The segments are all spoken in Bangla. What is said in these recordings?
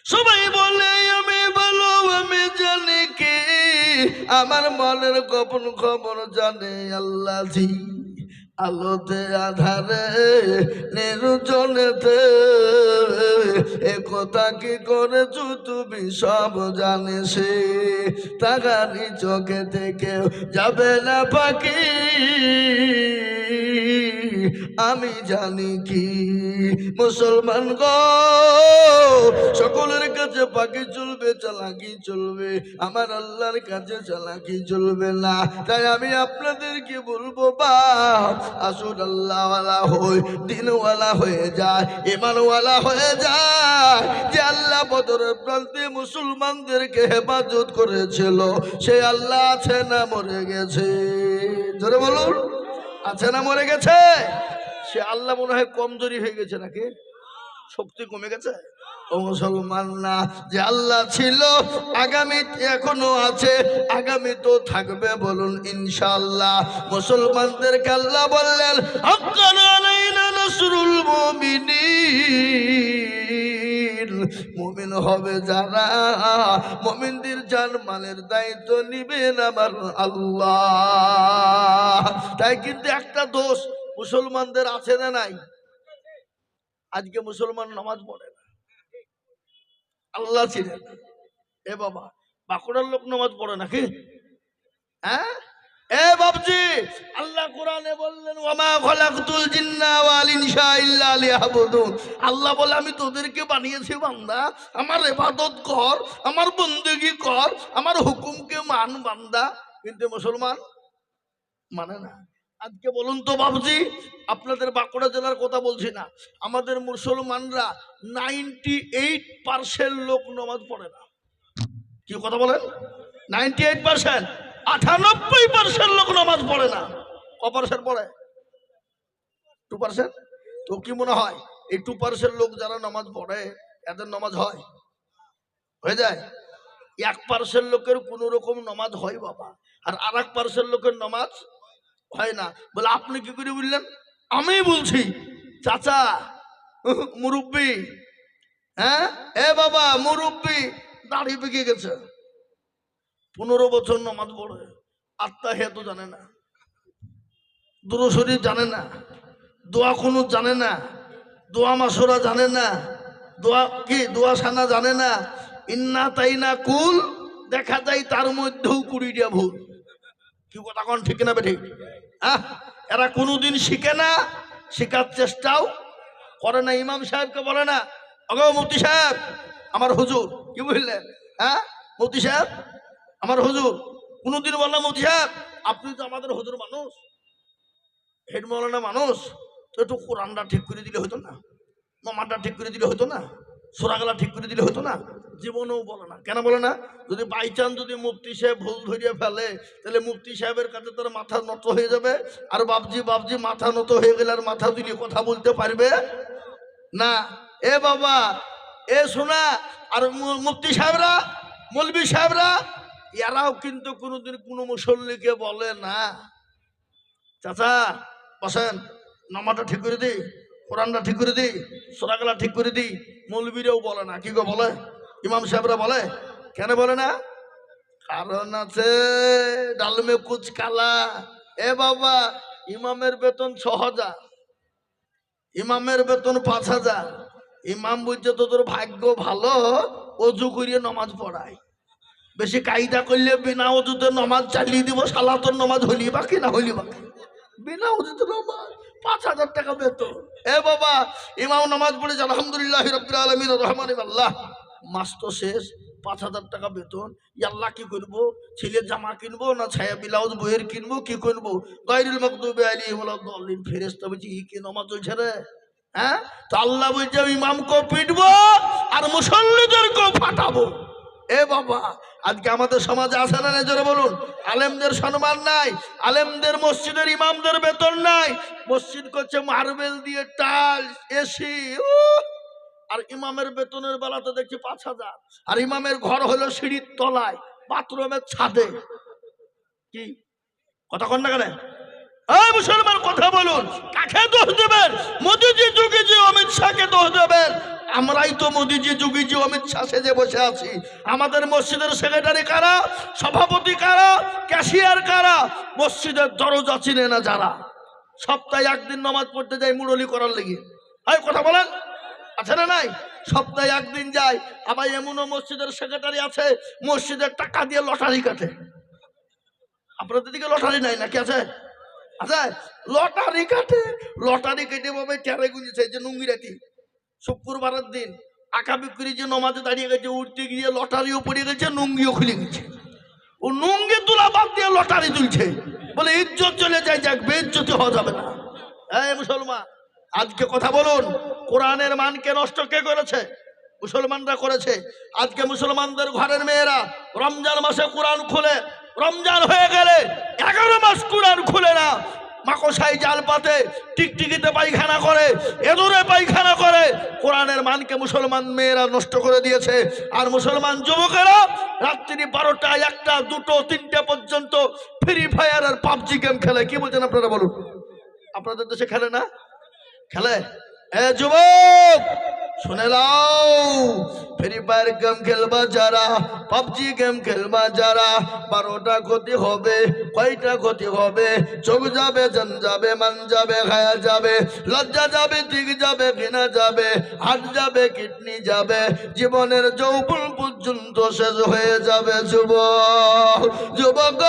সবাই বলে আমি ভালো, আমি জানি কি আমার মনের গোপন খবর জানে আল্লাহ জি। আলোতে আধারে নির্জনেতে এ কথা কি করেছ তুমি সব জানে সে। তাগারি চোখে থেকে যাবে না পাখি, আমি জানি কি মুসলমান গো সকলের কাছে পাখি চলবে, চালাকি চলবে, আমার আল্লাহর কাছে চালাকি চলবে না। তাই আমি আপনাদেরকে বলবো বাপ আসুন আল্লাহওয়ালা হই, দিনওয়ালা হয়ে যায়, ইমানওয়ালা হয়ে যায়। যে আল্লাহ বদরের প্রান্তে মুসলমানদেরকে হেফাজত করেছিল সে আল্লাহ আছে না মরে গেছে? জোরে বলুন, আছে না মরে গেছে? সে আল্লাহ মনে হয় কমজোরি হয়ে গেছে নাকি, শক্তি কমে গেছে? ও মুসলমান না, যে আল্লাহ ছিল আগামী এখনো আছে, আগামী তো থাকবে, বলুন ইনশাআল্লাহ। মুসলমানদেরকে আল্লাহ বললেন হাক্কানা আলাইনা নাসরুল মুমিনিন, মুমিন হবে যারা মুমিনদের জানমালের দায়িত্ব নিবেন আমার আল্লাহ। তাই কিন্তু একটা দোষ মুসলমানদের আছে না নাই? আজকে মুসলমান নামাজ পড়ে না, আল্লাহ ছিলেন। এ বাবা, বাঁকুড়ার লোক নামাজ পড়ে নাকি? হ্যাঁ এ বাবজি, আল্লাহ কোরআনে বললেন ওয়ামা খলাকতুল জিন্না ওয়াল ইনসা ইল্লা লিয়াবুদুন। আল্লাহ বলে আমি তোদেরকে বানিয়েছি বান্দা, আমার ইবাদত কর, আমার বন্দেগী কর, আমার হুকুমকে মান বান্দা। কিন্তু মুসলমান মানে না। আজকে বলুন তো বাবজি, আপনাদের বাঁকুড়া জেলার কথা বলছি না, আমাদের মুসলমানরা 98% লোক নামাজ পড়ে না। কি কথা বলেন? 98%, 98% লোক নামাজ পড়ে না। ক% পড়ে? 2%। তো কি মনে হয় এই 2% লোক যারা নামাজ পড়ে এদের নামাজ হয়? হয়ে যায়? 1% লোকের কোন রকম নামাজ হয় বাবা, আর 1% লোকের নামাজ হয় না। বলে আপনি কি করে বললেন? আমি বলছি চাচা, মুরব্বী, হ্যাঁ এ বাবা মুরব্বী, দাড়ি পেকে গেছে, 15 বছর নামাজ পড়ে, আত্মাহিয়াত জানে না, দুরূদ শরীফ জানে না, দোয়া কুনুত জানে না, দোয়া মাসুরা জানে না, দোয়া কি দোয়া সানা জানে না, ইন্না তাইনা কুল দেখা যায় তার মধ্যেও 20টা ভুল। কি কথা কোন ঠিক না বেঠিক? এরা কোনোদিন শিখে না, শেখার চেষ্টাও করে না। ইমাম সাহেবকে বলে না ওগো মুফতি সাহেব আমার হুজুর, কি বললেন? হ্যাঁ মুফতি সাহেব আমার হুজুর, কোনোদিন বললাম মুফতি সাহেব আপনি তো আমাদের হুজুর মানুষ, হেড মৌলানা মানুষ, তো একটু কোরআনটা ঠিক করে দিলে হতো না, নমাজটা ঠিক করে দিলে হতো না, সূরাগুলা ঠিক করে দিলে হতো না? জীবনেও বলে না। কেন বলে না? যদি বাই চান্স যদি মুফতি সাহেব ভুল ধরিয়ে ফেলে তাহলে মুফতি সাহেবের কাছে তার মাথা নত হয়ে যাবে, আর বাবজি বাবজি মাথা নত হয়ে গেলে আর মাথা তুলে কথা বলতে পারবে না। এ বাবা এ শোনা, আর মুফতি সাহেবরা মৌলবি সাহেবরা এরাও কিন্তু কোনোদিন কোনো মুসল্লিকে বলে না চাচা বসেন, নামাজটা ঠিক করে দিই, কোরআনটা ঠিক করে দিই, সূরাগুলা ঠিক করে দিই। মৌলবীরাও বলে না। কি গো বলে? ইমাম সাহেবরা বলে? কেন বলে না? কারণ আছে ডালমে কুচ কালা। এ বাবা, ইমামের বেতন 6,000, ইমামের বেতন 5,000। ইমাম বুঝছে তোদের ভাগ্য ভালো, অজু করিয়ে নামাজ পড়ায়। বেশি কায়দা করলে বিনা অজুতে নামাজ চালিয়ে দিব, শালা তোর নামাজ হইলি বাকি না হইলি বাকি, বিনা অজুতে নামাজ 5,000 টাকা বেতন। এ বাবা, ইমাম নামাজ পড়েছে আলহামদুলিল্লাহ রাব্বিল আলামিন রহমানির আল্লাহ, মাস তো শেষ, 5,000 টাকা বেতন। আল্লাহ কি করবো? ছেলের জামা কিনবো না ছায়া ব্লাউজ বইয়ের কিনবো, কি করবো? গায়রুল মাগদুবি আলাইহিম ওয়ালাদ-দাল্লিন ফেরেশতা বলছে কি নামাজ চলছে রে? হ্যাঁ, তো আল্লাহ বলছে ইমামকে পিটবো আর মুসল্লিদেরকেও ফাটাবো। এ বাবা, আজকে আমাদের সমাজে আছে না নাই জোরে বলুন? আলেমদের সম্মান নাই, আলেমদের মসজিদের ইমামদের বেতন নাই, মসজিদ করছে মার্বেল দিয়ে, টাইলস, এসি, আর ইমামের বেতনের বেলাতে দেখছি 5,000। আর ইমামের ঘর হলো সিঁড়ির তলায়, বাথরুমের ছাদে। কি কথা কন না কেন? এই মুসলমান কথা বলুন, কাকে দোষ দেবেন? মোদিজি, যোগীজি, অমিত শাহকে দোষ দেবেন? আমরাই তো মোদিজি, যোগীজি, অমিত শাহ সেজে বসে আছি। আমাদের মসজিদের সেক্রেটারি কারা, সভাপতি কারা, ক্যাশিয়ার কারা? মসজিদের দরজা চিনে না যারা। সপ্তাহে একদিন নামাজ পড়তে যায় মুরলি করার লেগে। এই কথা বলেন, আছে না নাই? সপ্তাহে একদিন যায়। আবার এমনও মসজিদের সেক্রেটারি আছে, মসজিদের টাকা দিয়ে লটারি কাটে। আপনাদের দিকে লটারি নাই নাকি? আছে? আচ্ছা, লটারি কাটে। লটারি কেটে ভাবে টেরে গুঁজেছে যে নুঙ্গিরাতি শুক্রবারের দিন আঁকা বিক্রি যে নমাজে দাঁড়িয়ে গেছে, উঠতে গিয়ে লটারিও পড়ে গেছে, নুঙ্গিও খুলে গেছে। ও নুঙ্গি তোলা বাদ দিয়ে লটারি তুলছে, বলে ইজ্জত চলে যায়, যাক বেইজ্জতি হওয়া যাবে না। এই মুসলমান, আজকে কথা বলুন, কোরআনের মানকে নষ্ট কে করেছে? মুসলমানরা করেছে। আজকে মুসলমানদের ঘরের মেয়েরা রমজান মাসে কোরআন খুলে, রমজান হয়ে গেলে 11 মাস কোরআন খুলে না। মাকসাই জাল পাতে, টিকটিকিতে পায়খানা করে, এদুরে পায়খানা করে। কোরআনের মানকে মুসলমান মেয়েরা নষ্ট করে দিয়েছে। আর মুসলমান যুবকেরা রাত্রি 12টা, 1টা, 2টো, 3টে পর্যন্ত ফ্রি ফায়ার আর পাবজি গেম খেলে। কি বলছেন আপনারা বলুন? আপনাদের দেশে খেলে না? খেলে? এ যুবক শুনে নাও, ফ্রি ফায়ার গেম খেলবা যারা, পাবজি গেম খেলবা যারা, 12টা ক্ষতি হবে। কয়টা ক্ষতি হবে? চোখ যাবে, জান যাবে, মান যাবে, খায়া যাবে, লজ্জা যাবে, ঠিক যাবে, ঘৃণা যাবে, হাত যাবে, কিডনি যাবে, জীবনের যৌবন পর্যন্ত শেষ হয়ে যাবে। যুবক, যুবক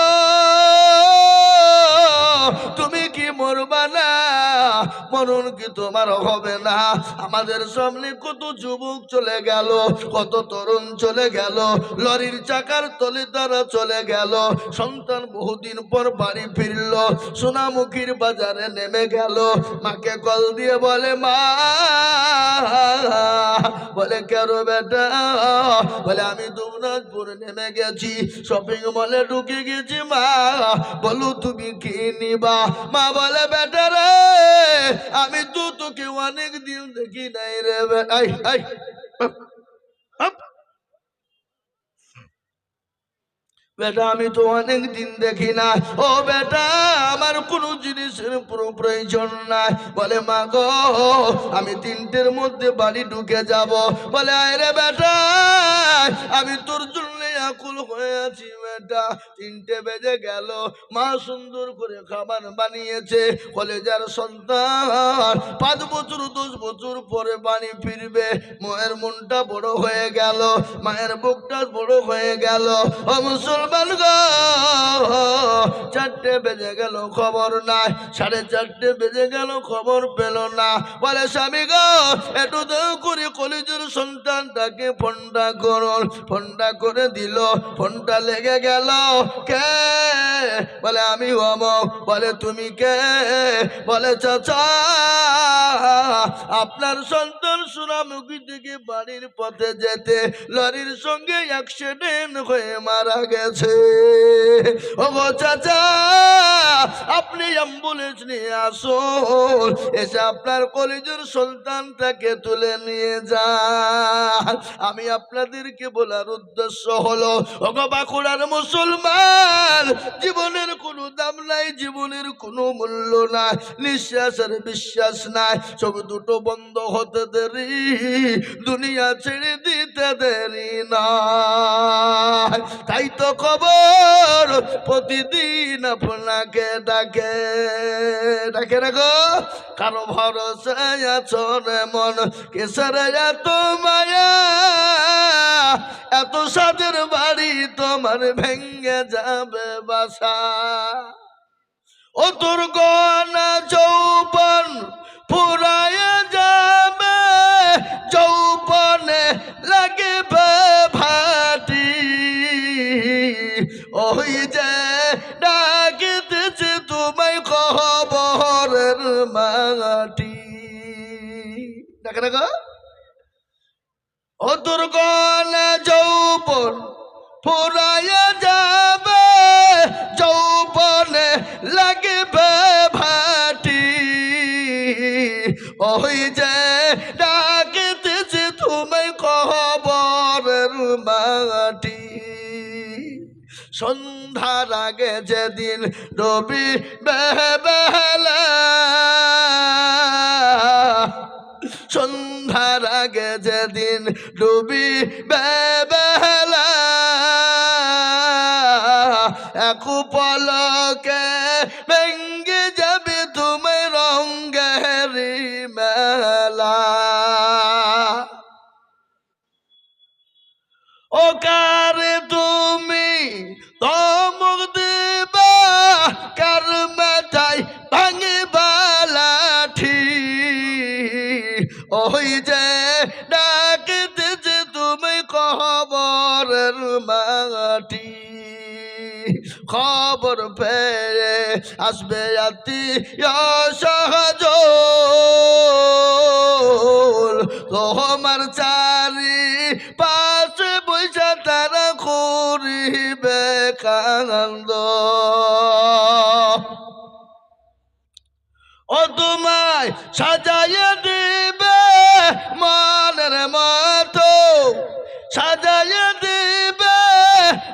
তুমি কি মরবা না? মরণ কি তোমার হবে না? আমাদের সামনে কত যুবক চলে গেল, কত তরুণ চলে গেল, লরির চাকার তলে তারা চলে গেল। সন্তান বহুদিন পর বাড়ি ফিরল, সোনামুখীর বাজারে নেমে গেল। মাকে কল দিয়ে বলে, মা, বলে কেন বেটা? বলে আমি দুবরাজপুর নেমে গেছি, শপিং মলে ঢুকে গেছি। মা বলো তুমি কি নিবা? মা বলে, বেটা রে, আমি তো তোকে অনেক দিন দেখি নাই রে। বেটা আমি তো অনেক দিন দেখি না। ও বেটা, আমার কোনো জিনিসের প্রয়োজন নাই। বলে, মা গো, আমি 3টের মধ্যে বাড়ি ঢুকে যাব। বলে, আয় রে বেটা, আমি তোর জন্য আকুল হয়ে আছি। বেটা 3টে বেজে গেল, মা সুন্দর করে খাবার বানিয়েছে। কলেজার সন্তান 5 বছর 10 বছর পরে বাড়ি ফিরবে। মায়ের মনটা বড় হয়ে গেল, মায়ের বুকটা বড় হয়ে গেল। ও মুসলমান গো, 4টে বেজে গেল, খবর নাই। 4:30 বেজে গেল, খবর পেল না। বলে, স্বামী গো, একটু দয়া করে কলেজের সন্তানটাকে ফোনটা করুন। ফোনটা করে দিল, ফোনটা লেগে গেল। কে? বলে, আমি অমক। বলে, তুমি কে? বলে, চাচা, আপনার সন্তান সোনামুখী থেকে বাড়ির পথে যেতে লরির সঙ্গে অ্যাক্সিডেন্ট হয়ে মারা গেছে। ও গো চাচা, আপনি অ্যাম্বুলেন্স নিয়ে আসুন, এসে আপনার কলেজের সন্তানটাকে তুলে নিয়ে যান। আমি আপনাদেরকে বলার উদ্দেশ্য হলো, ও গো বাঁকুড়ার মুসলমান, জীবনের কোনো দাম নাই, জীবনের কোনো মূল্য নাই, নিঃশ্বাসের বিশ্বাস নাই। সব দুটো বন্ধ হতে দেরি, দুনিয়া ছেড়ে দিতে দেরি না। তাই তো খবর প্রতিদিন আপনাকে ডাকে, ডাকে রাখো। কারো ভরসায় আছো রে মন, কেসের এত মায়া, এত সাদের বাড়ি তোমার ভেঙ্গে যাবে বাসা। ও তোর গনা যৌবন ফুরায় যাবে, যৌবনে লাগবে ভাটি। ওই যে ডাকিতেছে তোমায় খবরের মাটি। দেখে দেখো, ও তোর গনা যৌবন ফুরায় যাবে, যৌবনে লাগবে ভাটি। ওই যে ডাকিতেছে তোমায় খবরের মাটি। সন্ধ্যার আগে যেদিন ডুবি বেলা, সন্ধ্যার আগে যেদিন ডুবি বেলা, এক পলকে ভেঙ্গে যাবে তুমি রঙ্গের মেলা। ও কার তুমি তমক দিবা, কার মাথায় ভাঙিবা লাঠি, ওই যে ডাকতেছে তুমি কবরের মাটি। খবর পেয়ে আসবে আত্মীয় সহজন, তোমার চারি পাশে বৈশা তারা করিবে কান্দ। ও তোমায় সাজাইয়া দিবে মনের মতো, সাজাইয়া দিবে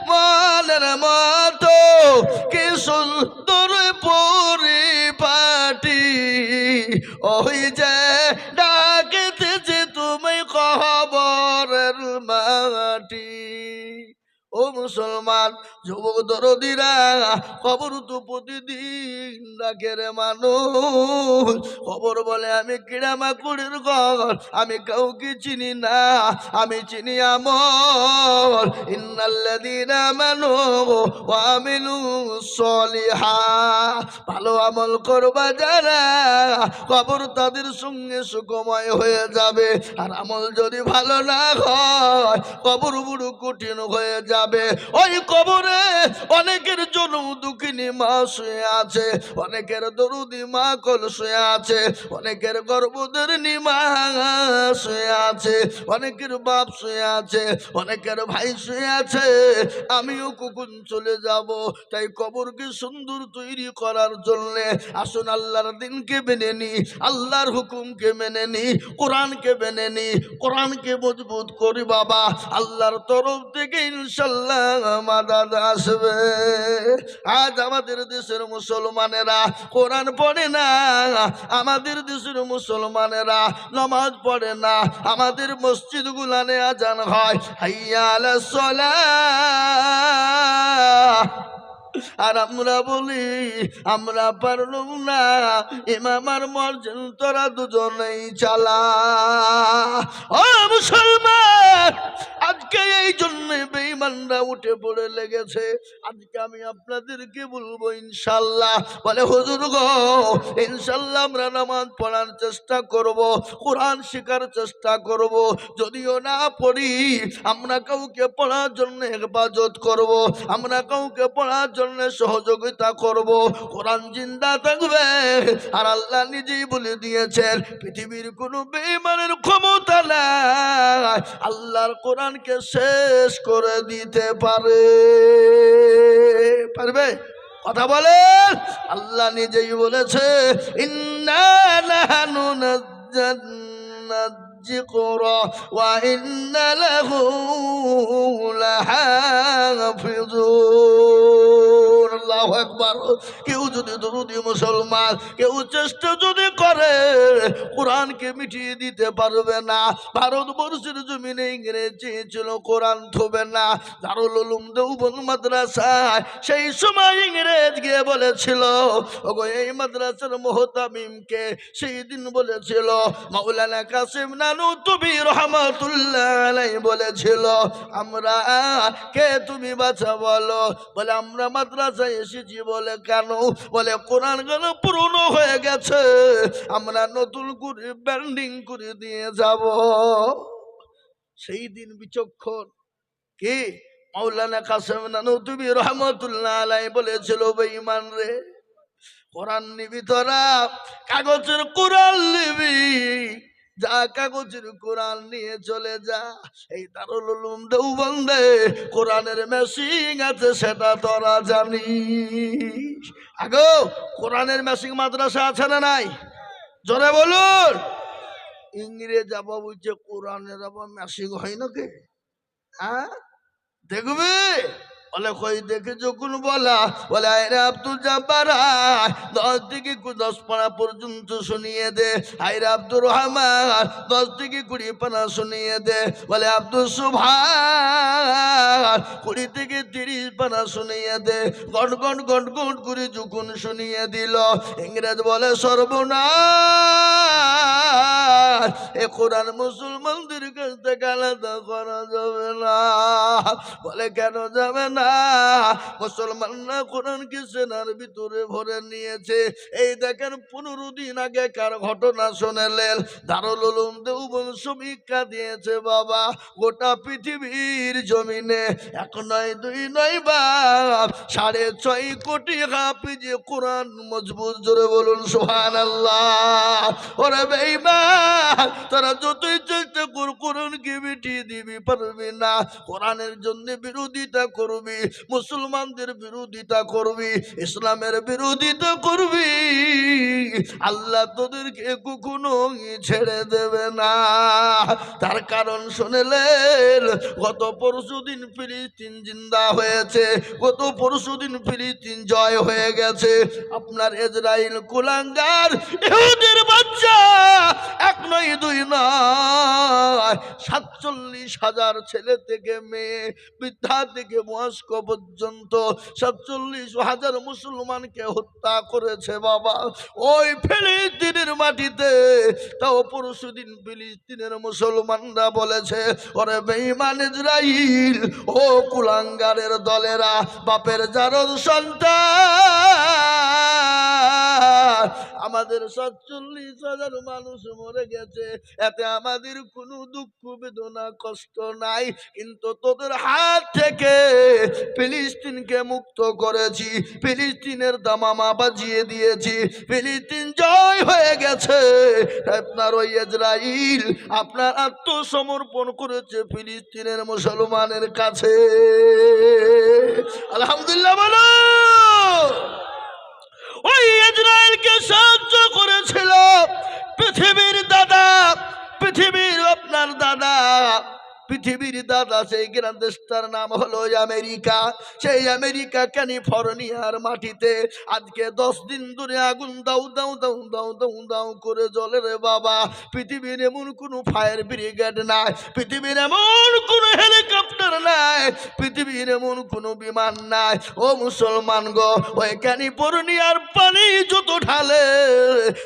মনের মতো, কি সুন্দর পরিপাটি, ওই যে ডাকতেছে তুমি কবরের মাটি। ও মুসলমান যুবক দরদিরা, খবর তো প্রতিদিন ডাকে রে মানুষ। খবর বলে আমি কিড়ামাকুড়ির ঘর, আমি কাউকে চিনি না, আমি চিনি আমল। ইন্নাল্লাযীনা আমানু ওয়া আমিলুস সলিহাত, ভালো আমল করবা যারা, খবর তাদের সঙ্গে সুখময় হয়ে যাবে। আর আমল যদি ভালো না হয়, কবর বড় কঠিন হয়ে যাবে। ওই কবরে অনেকের জন্য দুঃখিনী মা শুয়ে আছে, অনেকের দরুদি মা কল শুয়ে আছে, অনেকের গর্ভধারিণী মা শুয়ে আছে, অনেকের বাপ শুয়ে আছে, অনেকের ভাই শুয়ে আছে। আমিও কখন চলে যাব, তাই কবরকে সুন্দর তৈরি করার জন্য আসুন আল্লাহর দিনকে মেনে নি, আল্লাহর হুকুমকে মেনে নি, কোরআনকে মেনে নি, কোরআনকে মজবুত করি বাবা। আল্লাহর তরফ থেকে ইনশাল্লাহ মাদাদ আসবে। আজ আমাদের দেশের মুসলমানেরা কোরআন পড়ে না, আমাদের দেশের মুসলমানেরা নামাজ পড়ে না, আমাদের মসজিদ গুলানে আজান হয় হাইয়া আলাস সালাহ, আর আমরা বলি আমরা পারলাম না, ইমাম আর মুয়াজ্জিন তোরা দুজনেই চালা। ও মুসলমান, আজকে এই জন্য বেঈমানরা উঠে পড়ে লেগেছে। আজকে আমি আপনাদেরকে বলবো ইনশাল্লাহ, বলে হুজুর গো ইনশাল্লাহ আমরা নামাজ পড়ার চেষ্টা করব, কোরআন শেখার চেষ্টা করব, যদিও না পড়ি আমরা কাউকে পড়ার জন্য হেফাজত করব, আমরা কাউকে পড়ার জন্য সহযোগিতা করব। কোরআন জিন্দা থাকবে। আর আল্লাহ নিজেই বলে দিয়েছেন পৃথিবীর কোনো বেঈমানের ক্ষমতা নাই আল্লাহর কোরআনকে শেষ করে দিতে পারবে। কথা বলেন, আল্লাহ নিজেই বলেছে ইন্না নাহনু নাযালনা যিকরা ওয়া ইন্না লাহু লাহাফিজুন। আল্লাহু আকবার। কেউ যদি দরুদি মুসলমান কেউ চেষ্টা যদি করে কোরআনকে মিটিয়ে দিতে পারবে না। ভারতবর্ষের জমিনে ইংরেজি ছিল, কোরআন থবে না। দারুল উলুম দেওবন্দ মাদ্রাসায় সেই সময় ইংরেজ গিয়ে বলেছিল, ওগো এই মাদ্রাসার মুহতামিমকে সেই দিন বলেছিল মাওলানা কাসিম নানুতুবি রহমাতুল্লাহ আলাইহি বলেছিল, আমরা কে তুমি বাঁচা বলো। বলে আমরা মাদ্রাসায় এসেছি। বলে কেন? বলে কোরআন গান পুরনো হয়ে গেছে, আমরা নতুন করে ব্যান্ডিং করে দিয়ে যাব। সেই দিন বিচক্ষণ কি মাওলানা কাসিম নানুতুবি রহমাতুল্লাহ আলাইহি বলেছিল, বেঈমান রে কোরআন নিবি তোরা, কাগজের কোরআন নিবি, যা কাগজের কোরআন নিয়ে চলে যা। এই দারুল উলুম দেওবন্দে কোরআনের মেশিন আছে, সেটা তোরা জানিস। আগো কোরআনের মেশিন মাদ্রাসা আছে না নাই? জোরে বলুন। ইংরেজ আবার বলছে কোরআনের আবার মেশিন হয় নাকি? হ্যাঁ দেখবি বলে কই দেখে যখন বলা বলে আরে আব্দুল জব্বার 10 থেকে 10 পারা পর্যন্ত শুনিয়ে দে। আরে আব্দুর রহমান 10 থেকে 20 পারা শুনিয়ে দে। বলে আব্দুল সুবহান 20 থেকে 30 পারা শুনিয়ে দে। গট গট গট গট করে যখন শুনিয়ে দিল, ইংরেজ বলে সর্বনাশ, এ কোরআন মুসলমানদের কাছ থেকে আলাদা করা যাবে না। বলে কেন যাবে না? মুসলমানরা কোরআনকে সেনার ভিতরে ভরে নিয়েছে। এই দেখেন 15 দিন আগে কার ঘটনা শুনেলেন? দারুল উলুম দেওবন্দ সমীক্ষা দিয়েছে বাবা, গোটা পৃথিবীর জমিনে 1 নয় 2 নয় বাপ 6.5 কোটি হাফিজ কোরআন মজবুত, জোরে বলুন সুবহানাল্লাহ। ওরে বেঈমান, তারা যতই চেষ্টা কর কোরআনকে মিটিয়ে দিবি পারবি না। কোরআনের জন্য বিরোধিতা করবি, মুসলমানদের বিরোধিতা করবি, ইসলামের বিরোধিতা করবি, আল্লাহ তোদেরকে কখনো ছেড়ে দেবে না। তার কারণ শুনলেন, গত পরশুদিন ফিলিস্তিন জিন্দা হয়েছে, গত পরশুদিন ফিলিস্তিন জয় হয়ে গেছে। আপনার ইসরাইল কুলাঙ্গার ইহুদির বাচ্চা 1 নয় 2 নয় 47,000 ছেলে থেকে মেয়ে, বৃদ্ধা থেকে বয়স্ক পর্যন্ত 47,000 মুসলমানকে হত্যা করেছে বাবা ওই ফিলিস্তিনের মাটিতে। তাও পরশুদিন ফিলিস্তিনের মুসলমানরা বলেছে, ওরে বেঈমান ইসরাইল, ও কুলাঙ্গারের দলেরা, বাপের জারদ সন্তান, আমাদের 47,000 মানুষ মরে গেছে, এতে আমাদের কোনো দুঃখ বেদনা কষ্ট নাই, কিন্তু তোদের হাত থেকে ফিলিস্তিনকে মুক্ত করেছি, ফিলিস্তিনের দামামা বাজিয়ে দিয়েছি, ফিলিস্তিন জয় হয়ে গেছে। আপনার ওই ইসরাইল আপনার আত্মসমর্পণ করেছে ফিলিস্তিনের মুসলমানের কাছে। আলহামদুলিল্লাহ বলো। ওই ইসরায়েলকে সাহায্য করেছিল পৃথিবীর দাদা, পৃথিবীর আপনার দাদা, পৃথিবীর দাদা, সেই গ্রাম দেশটার নাম হলো আমেরিকা। সেই আমেরিকা ক্যালিফোর্নিয়ার মাটিতে আজকে 10 দিন ধরে আগুন দাউ দাউ দাউ দাউ দাউ দাউ করে জ্বলে রে বাবা। পৃথিবীর এমন কোনো ফায়ার ব্রিগেড নাই, পৃথিবীর এমন কোনো হেলিকপ্টার নাই, পৃথিবীর এমন কোনো বিমান নাই। ও মুসলমান গো, ওই ক্যালিফোর্নিয়ার পানি যত ঢালে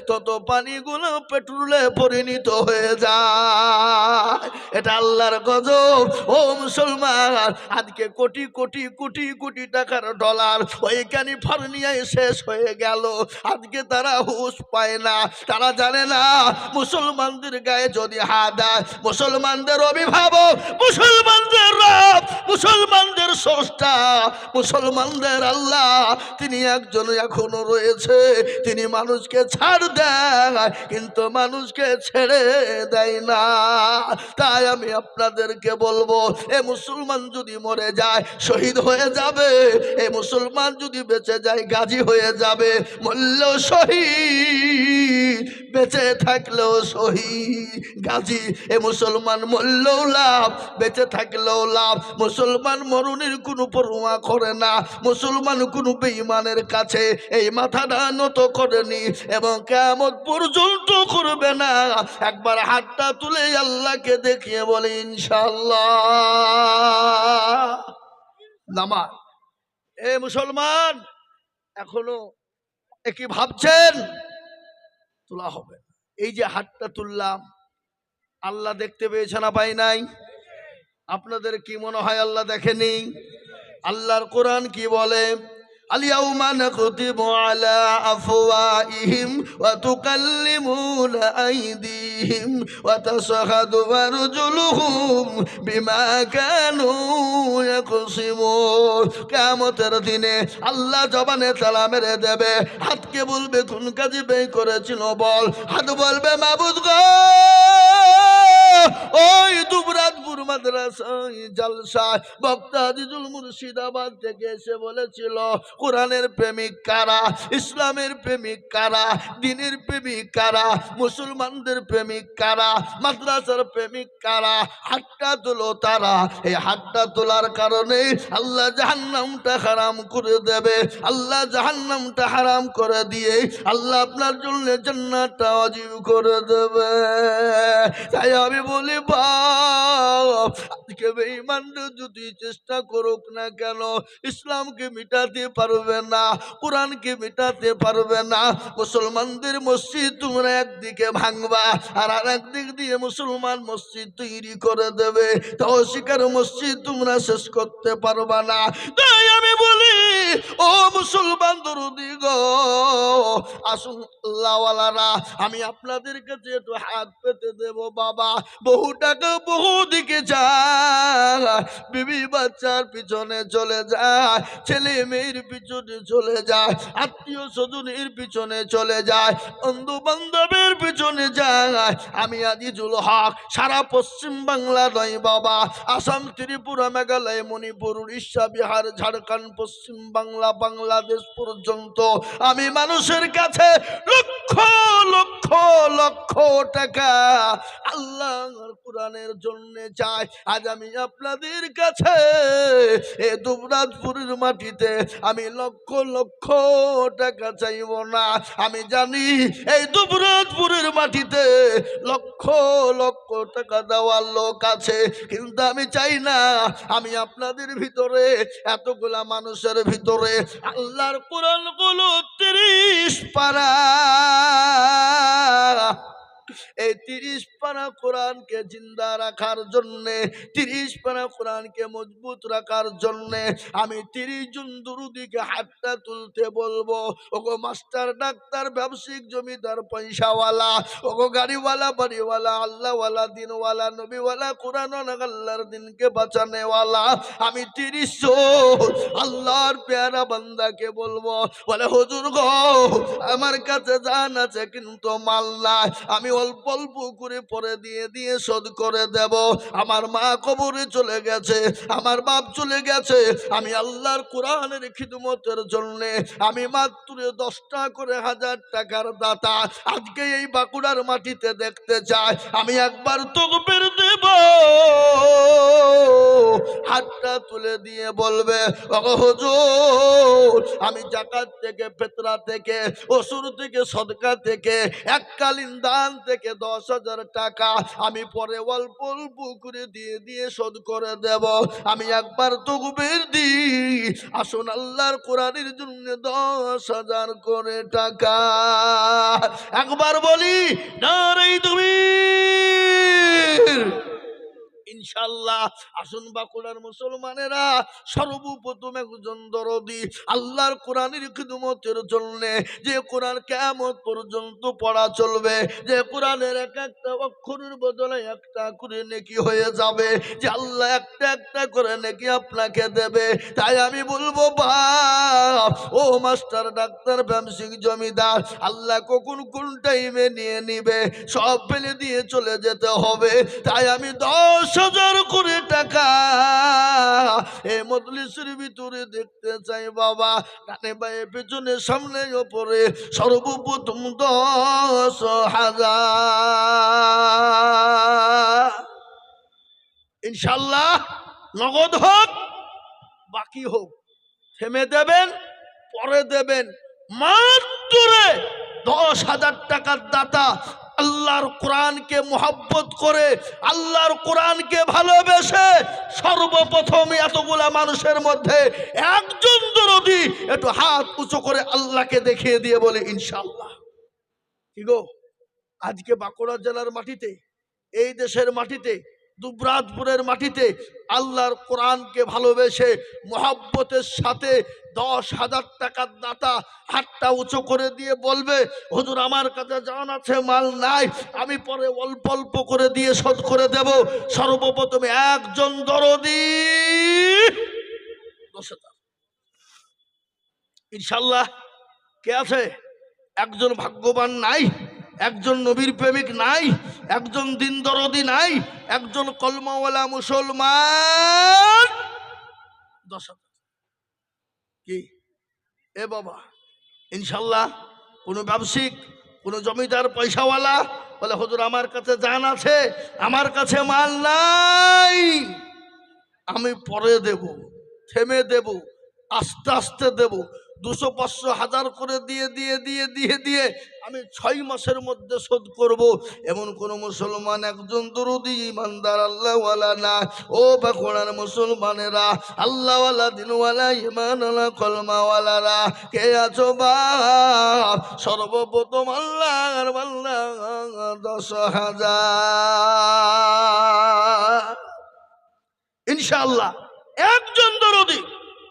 তত পানিগুলো পেট্রোলে পরিণত হয়ে যায়। এটা আল্লাহর গজব। ও মুসলমান, আজকে কোটি কোটি কোটি কোটি টাকার ডলার ওই ক্যালিফোর্নিয়ায় শেষ হয়ে গেল। আজকে তারা হুঁশ পায় না, তারা জানে না মুসলমানদের গায়ে যদি হাত দেয়, মুসলমানদের অভিভাবক, মুসলমানদের রব, মুসলমানদের স্রষ্টা, মুসলমানদের আল্লাহ, তিনি একজন এখনো রয়েছে। তিনি মানুষকে ছাড় দেয় কিন্তু মানুষকে ছেড়ে দেয় না। তাই আমি আপনাদেরকে বলবো, এ মুসলমান যদি মরে যায় শহীদ হয়ে যাবে, এ মুসলমান যদি বেঁচে যায় গাজী হয়ে যাবে, মরলেও শহীদ, বেঁচে থাকলেও শহীদ গাজী। এ মুসলমান মরলেও লাভ, বেঁচে থাকলেও লাভ। মুসলমান মরণের কোনো পরোয়া করে না, মুসলমান কোনো বেঈমানের কাছে এই মাথাটা নত করেনি এবং কিয়ামত পর্যন্ত করবে না। একবার হাতটা তুলে আল্লাহকে দেখিয়ে বলে ইনশাআল্লাহ। নামাজ। এ মুসলমান, এখনো কি ভাবছেন তোলা হবে? এই যে হাতটা তুললাম, আল্লাহ দেখতে পেয়েছে না পাই নাই? আপনাদের কি মনে হয় আল্লাহ দেখেনি? আল্লাহর কোরআন কি বলে? আলিয়াউমা নাকতিমু আলা আফওয়াহিহিম ওয়া তুকাল্লিমুনা আইদিহিম ওয়া তাশহাদু আরজুলুহুম বিমা কানু ইয়াকসিমুন। কিয়ামতের দিনে আল্লাহ জবানে তালা মেরে দেবে, হাতকে বলবে কোন কাজে ব্যয় করেছিল বল। হাত বলবে মাবুদ গো, ওই দুবরাজপুর মাদ্রাসায় জালসায় বক্তা আজিজুল মুর্শিদাবাদ থেকে এসে বলেছিল, কোরআনের প্রেমিক কারা, ইসলামের প্রেমিক কারা, দ্বীনের প্রেমিক কারা, মুসলমানদের প্রেমিক কারা, মাদ্রাসার প্রেমিক কারা? হাতটা তোলো তারা। এই হাতটা তোলার কারণে আল্লাহ জাহান্নামটা হারাম করে দেবে। আল্লাহ জাহান্নামটা হারাম করে দিয়ে আল্লাহ আপনার জন্য জান্নাতটা ওয়াজিব করে দেবে। তাই আমি বলি বাপ, আজকে বেঈমানরা যদি চেষ্টা করুক না কেন, ইসলামকে মিটাতে পারবে না, কোরআনকে মিটাতে পারবে না। মুসলমানদের মসজিদ তোমরা একদিকে ভাঙবা, আর একদিক দিয়ে মুসলমান মসজিদ তৈরি করে দেবে, তাও শিকার মসজিদ তোমরা শেষ করতে পারবা না। তাই আমি বলি, ও মুসলমান দরদি গো, আসুন আল্লাহওয়ালারা, আমি আপনাদের কাছে একটু হাত পেতে দেব বাবা। বহু টাকা বহু দিকে যায়, বিবি বাচ্চার পিছনে চলে যায়, ছেলে মেয়ের পিছনে চলে যায়, আত্মীয় স্বজনের পিছনে চলে যায়, বন্ধু বান্ধবের পিছনে যায়। আমি আজিজুল হক সারা পশ্চিম বাংলা নয় বাবা, আসাম, ত্রিপুরা, মেঘালয়, মণিপুর, উড়িষ্যা, বিহার, ঝাড়খণ্ড, পশ্চিম বাংলা, বাংলাদেশ পর্যন্ত আমি মানুষের কাছে লক্ষ লক্ষ লক্ষ টাকা আল্লাহর কোরআনের জন্য চাই। আজ আমি আপনাদের কাছে এ দুবরাজপুরের মাটিতে আমি লক্ষ লক্ষ টাকা চাইব না। আমি জানি এই দুবরাজপুরের মাটিতে লক্ষ লক্ষ টাকা দেওয়ার লোক আছে, কিন্তু আমি চাই না আমি আপনাদের ভিতরে, এতগুলা মানুষের ভিতরে আল্লাহর কোরআন গুলো 30 পারা, এই 30 পারা কোরআনকে জিন্দা রাখার জন্যে, 30 পারা কোরআনকে মজবুত রাখার জন্যে আমি 30 জন দুরুদিকে হাতটা তুলতে বলবো। ওগো মাস্টার, ডাক্তার, ব্যবসায়িক, জমিদার, পয়সাওয়ালা, ওগো গাড়িওয়ালা, বাড়িওয়ালা, আল্লাহওয়ালা, দিনওয়ালা, নবীওয়ালা, কোরআন আল্লাহর দিনকে বাঁচানেওয়ালা, আমি 30 জন আল্লাহর পেয়ারা বান্দাকে বলবো, বলে হুজুর গো, আমার কাছে জান আছে কিন্তু মাল নাই, আমি অল্প অল্প করে পরে দিয়ে দিয়ে শোধ করে দেব। আমার মা কবরে চলে গেছে, আমার বাপ চলে গেছে, আমি আল্লাহর কোরআনের খিদমতের জন্য আমি মাত্র 10টা করে 1000 টাকার দাতা আজকে এই বাঁকুড়ার মাটিতে দেখতে চাই। আমি একবার তকবীর দেব, হাতটা তুলে দিয়ে বলবে, ওগো হুজুর, আমি যাকাত থেকে, ফিতরা থেকে, ওসুর থেকে, সদকা থেকে, এককালীন দান থেকে 10,000 টাকা আমি পরে অল্প অল্প করে দিয়ে দিয়ে শোধ করে দেব। আমি একবার তাকবীর দিই, আসুন আল্লাহর কোরআনের জন্য 10,000 করে টাকা। একবার বলি নারে তাকবীর। ইনশাআল্লাহ আসুন বাঁকুড়ার মুসলমানেরা, সর্বপ্রথম একজন দরদি আল্লাহর কোরআনের খিদমতের জন্য, যে কোরআন কিয়ামত পর্যন্ত পড়া চলবে, যে কোরআনের এক একটা অক্ষরের বদলে একটা করে নেকি হয়ে যাবে, যে আল্লাহ একটা একটা করে নেকি আপনাকে দেবে। তাই আমি বলবো বাপ, ও মাস্টার, ডাক্তার, ব্যবসায়িক, জমিদার, আল্লাহ কখন কোন টাইমে নিয়ে নিবে সব ফেলে দিয়ে চলে যেতে হবে। তাই আমি 10,000 করে টাকা এই মজলিসের ভিতরে দেখতে চাই বাবা। ডানে বায়ে পেছনে সামনে ওপরে সর্বপ্রথম 10,000 ইনশাল্লাহ, নগদ হোক বাকি হোক, থেমে দেবেন, পরে দেবেন। মাত্র 10,000 টাকার দাতা আল্লাহর কোরআনকে মোহাব্বত করে, আল্লাহর কোরআনকে ভালোবেসে, সর্বপ্রথম এতগুলা মানুষের মধ্যে একজন দরদি একটু হাত উঁচু করে আল্লাহকে দেখিয়ে দিয়ে বলে ইনশাআল্লাহ। কি গো, আজকে বাঁকুড়া জেলার মাটিতে, এই দেশের মাটিতে, দুবরাজপুরের মাটিতে আল্লাহর কোরআনকে ভালোবেসে মোহাব্বতের সাথে 10,000 টাকার দাতা হাতটা উঁচু করে দিয়ে বলবে, হুজুর আমার কাছে জান আছে, মাল নাই, আমি পরে অল্প অল্প করে দিয়ে শোধ করে দেব। সর্বপ্রথম একজন দরদি ইনশাল্লাহ কে আছে? একজন ভাগ্যবান নাই? একজন নবীর প্রেমিক নাই, একজন দিন দরদি নাই, একজন কলমাওয়ালা মুসলমান 10,000। কি এ বাবা, ইনশাল্লাহ কোনো ব্যবসায়িক, কোনো জমিদার পয়সাওয়ালা বলে হুজুর আমার কাছে জান আছে, আমার কাছে মাল নাই, আমি পরে দেব, থেমে দেব, আস্তে আস্তে দেব, 200, 500, 1000 করে দিয়ে দিয়ে দিয়ে দিয়ে দিয়ে আমি 6 মাসের মধ্যে শোধ করব, এমন কোন মুসলমান একজন দরুদি ইমানদার আল্লাহওয়ালা না। ও বাঁকুড়ার মুসলমানেরা, আল্লাহওয়ালা, দিনওয়ালা, ইমানওয়ালা, কলমাওয়ালারা কে আছো বাপ? সর্বপ্রথম আল্লাহর বান্দা 10,000 ইনশাআল্লাহ। একজন দরদি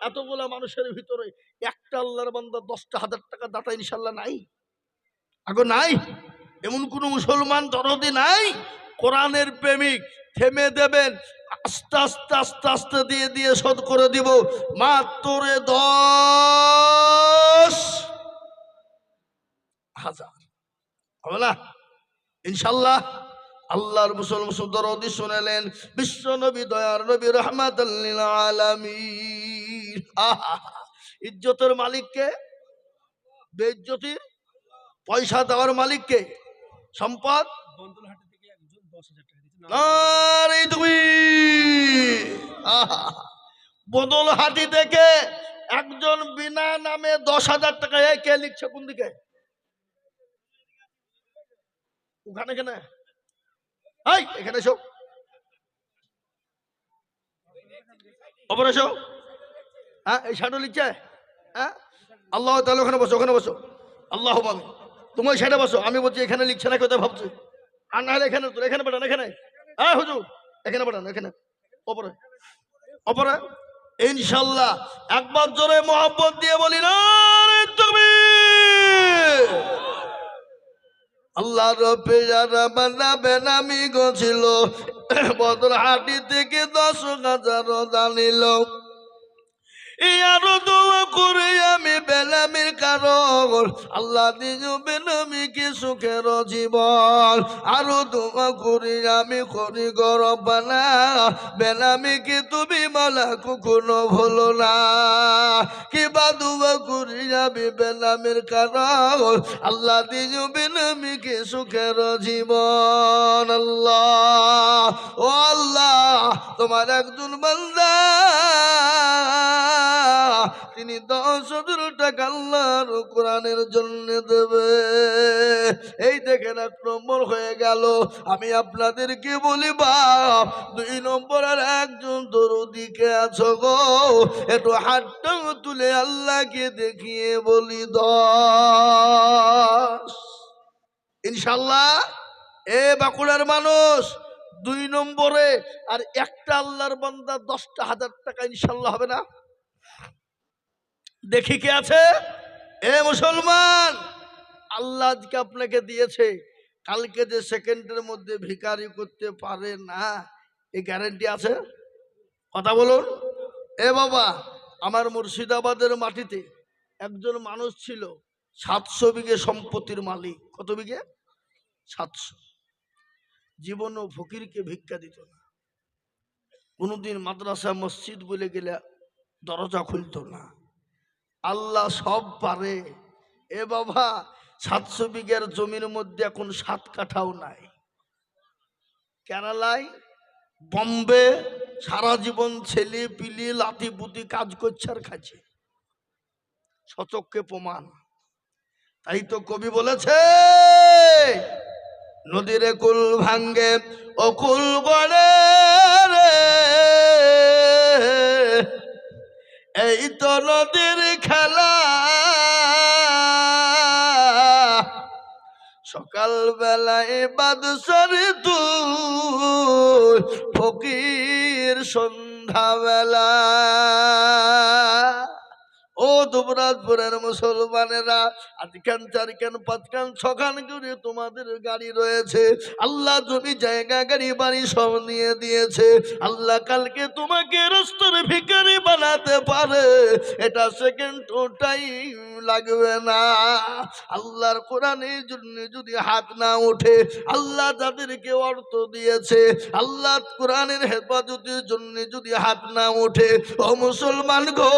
এতগুলা মানুষের ভিতরে একটা আল্লাহর বান্দা 10,000 টাকা দাতা ইনশাআল্লাহ নাই? আগে নাই? এমন কোন মুসলমান দরদি নাই? কোরআনের প্রেমিক, থেমে দেবেন, আস্তে আস্তে আস্তে আস্তে দিয়ে দিয়ে শোধ করে দিব, মাত্র 10,000 হবে না ইনশাআল্লাহ? আল্লাহর মুসলমান দরদি শুনেলেন, বিশ্ব নবী, দয়ার নবী, রাহমাতাল লিল আলামিন। ইজ্জতের মালিক কে? বেইজ্জতির পয়সা দেওয়ার মালিক কে? সম্পদ বন্দলহাটি থেকে একজন 10,000 টাকা দিয়েছে। আরে তুমি বদলহাটি থেকে একজন বিনা নামে 10,000 টাকা। এই কে লিখছে? কোন দিকে? ওখানে কেন? এই এখানে এসো, ওপরে এসো। হ্যাঁ, এই সাইডে লিখছে। হ্যাঁ, আল্লাহ তাআলা ওখানে বসো, ওখানে বসো। আল্লাহ আমি, তুমি ওই সাইডে বসো। আমি বলছি এখানে লিখছে না, কোথায় ভাবছি? আর না হলে এখানে, এখানে পাঠান, এখানে। হ্যাঁ হুজুর, এখানে পাঠান, এখানে ওপরে, ওপরে। ইনশাআল্লাহ একবার জোরে মোহাব্বত দিয়ে বলি না তুমি। আল্লাহর পেয়ারা বান্দা বেনামি গছিল, বদরহাটি থেকে 10,000 জানিল। ইয়ারো দোয়া করে আমি বেনামির কারণ, আল্লাহ দিও বেনামিকে সুখের জীবন। আরো দোয়া করি আমি করি গরবানা, বেনামিকে তুমি মালা কখনো ভুলো না। কিবা দোয়া করি আমি বেনামির কারণ, আল্লাহ দিও বেনামিকে সুখের জীবন। আল্লাহ, ও আল্লাহ, তোমার একজন বান্দা তিনি 10,000 টাকা আল্লাহর কোরআনের জন্য দেবে। এই দেখেন 1 নম্বর হয়ে গেল। আমি আপনাদেরকে বলি বাপ, 2 নম্বরের একজন দরদিকে আছো গো, একটু হাতটা তুলে আল্লাহকে দেখিয়ে বলি 10 ইনশাআল্লাহ। এ বাঁকুড়ার মানুষ, 2 নম্বরে আর একটা আল্লাহর বান্দা 10,000 টাকা ইনশাআল্লাহ হবে না? দেখি কে আছে? এ মুসলমান, আল্লাহ আজকে আপনাকে দিয়েছে, কালকে যে সেকেন্ডের মধ্যে ভিখারি করতে পারে না, এই গ্যারান্টি আছে? কথা বলুন। এ বাবা, আমার মুর্শিদাবাদের মাটিতে একজন মানুষ ছিল, 700 বিঘে সম্পত্তির মালিক। কত বিঘে? 700। জীবনও ফকিরকে ভিক্ষা দিত না, কোনোদিন মাদ্রাসা মসজিদ বলে গেলে দরজা খুলতো না। আল্লাহ সব পারে। এ বাবা, 700 বিঘার জমির মধ্যে এখন 7 কাঠাও নাই। কেরালায়, বম্বে সারা জীবন ছেলে পিলি লাতি পুতি কাজ করছে আর খাচ্ছে, সচক্ষে প্রমাণ। তাই তো কবি বলেছে, নদীরে কুল ভাঙ্গে ও কুল গড়ে রে, এই তো নদীর খেলা। সকাল বেলায় বাদশার তুই, ফকির সন্ধ্যা বেলা। ও দুবরাজপুরের মুসলমানেরা, 8 খান 4 খান 5 খান 6 খান করে তোমাদের গাড়ি রয়েছে। আল্লাহ জমি জায়গা গাড়ি বাড়ি সব নিয়ে দিয়েছে। আল্লাহ কালকে তোমাকে রাস্তার ভিখারি বানাতে পারে, এটা সেকেন্ড টাইম লাগবে না। আল্লাহর কোরআনের জন্য যদি হাত না ওঠে, আল্লাহ যাদেরকে অর্থ দিয়েছে, আল্লাহ কোরআনের হেফাজতের জন্য যদি হাত না ওঠে, ও মুসলমান গো,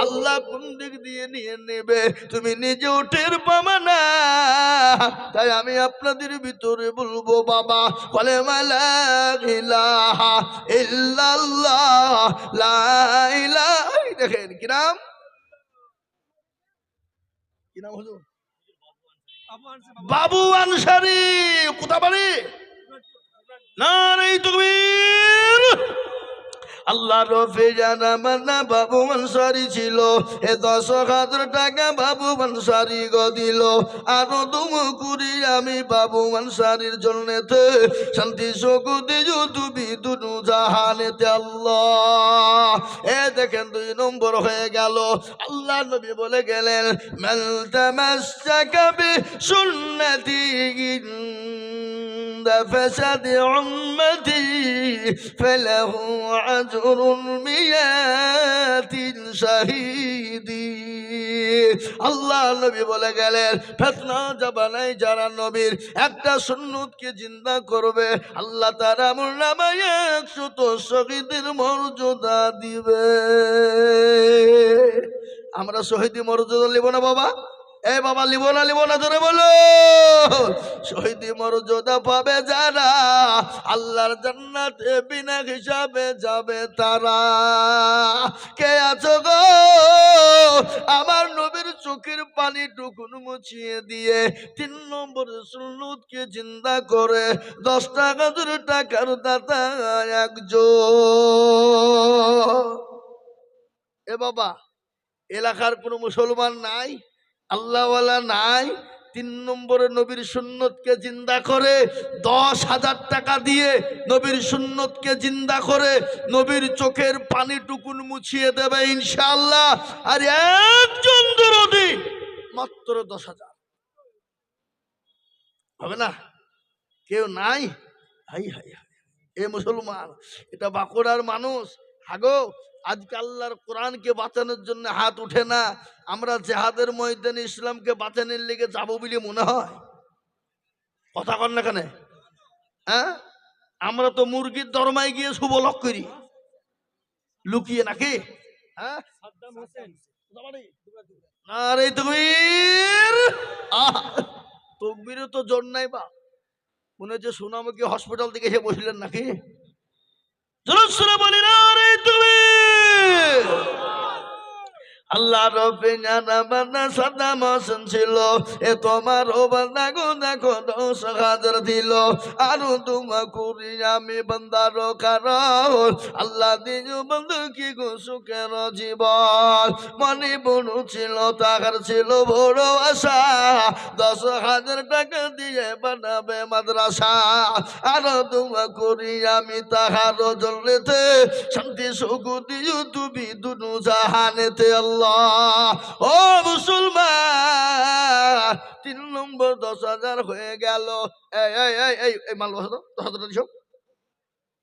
আল্লাহ কোন দিক দিয়ে নিয়ে নেবে তুমি নিজেও টের পাবে না। তাই আমি আপনাদের ভিতরে বলবো বাবা, কালেমা লা ইলাহা ইল্লাল্লাহ, লা ইলাহা, দেখেন কি নাম, কি নাম হলো? বাবু আনসারী। কোথা বাড়ি? নারে তাকবীর। আল্লাহ রফে জানা মান্না বাবু আনসারী ছিল। এ 10,000 টাকা বাবু আনসারী গো দিল। আরো দুমুকুরি আমি বাবু আনসারীর জন্যতে শান্তি সুকুতি তুমি দুনু জাহানেতে আল্লাহ। এ দেখেন 2 নম্বর হয়ে গেল। আল্লাহ নবী বলে গেলেন, মান তামাসসাকা বি সুন্নতি فسد أمتي فله أجر 100 شهيد। আল্লাহ নবী বলে গেলেন, ফিতনা জামানায় যারা নবীর একটা সুন্নতকে জিন্দা করবে, আল্লাহ তাআলা আমল নামায় 100 শহীদের মর্যাদা দিবে। আমরা শহীদ মর্যাদা নেব না বাবা? এ বাবা, লিব না ধরে বলো। শহীদ মর্যাদা পাবে যারা, আল্লাহর জান্নাতে বিনা হিসাবে যাবে তারা। কে আছো গো আমার নবীর চোখের পানি টুকুন মুছিয়ে দিয়ে 3 নম্বর সুন্নতকে জিন্দা করে 10 টাকার দাতা একজন। এ বাবা, এলাকার কোনো মুসলমান নাই, আল্লাহওয়ালা নাই, 3 নম্বরে নবীর সুন্নতকে জিন্দা করে 10,000 টাকা দিয়ে নবীর সুন্নতকে জিন্দা করে নবীর চোখের পানি টুকুন মুছিয়ে দেবে ইনশাআল্লাহ। আর একজন দরদি মাত্র 10,000 হবে না? কেউ নাই? হাই হাই হাই, এ মুসলমান, এটা বাঁকুড়ার মানুষ। হাগো, আজকে আল্লাহর কোরআনকে বাঁচানোর জন্য হাত উঠে না। আমরা জিহাদের ময়দানে ইসলামকে বাঁচানোর লেগে যাবো বলে মনে হয়? কথা কন না কেন? হ্যাঁ, আমরা তো মুরগির দরমায় গিয়ে শুভলক করি লুকিয়ে, নাকি? হ্যাঁ, আরে তকবীর। তকবীরে তো জোর নাই বা, মনে হচ্ছে সোনামুখী হসপিটাল থেকে এসে বসলেন নাকি? আল্লাহ রবে জানা বান্দা সাদ্দাম হোসেন ছিল। এ তোমার ও বান্দা গো দেখো 10,000 দিল। আরো তোমা করি আমি বান্দার কারণ, আল্লাহ দিল বন্ধু কি গো সুখের জীবন। মনে বনু ছিল, তাহার ছিল বড় আশা, 10,000 টাকা দিয়ে বানাবে মাদ্রাসা। আরো তোমা করি আমি তাহার জন্যতে শান্তি সুকুতি তুমি দুনু জাহানেতে আল্লাহ। ও মুসলমান, 3 নম্বর 10,000 হয়ে গেল। এই মাল 10,000 টাকা দিছো,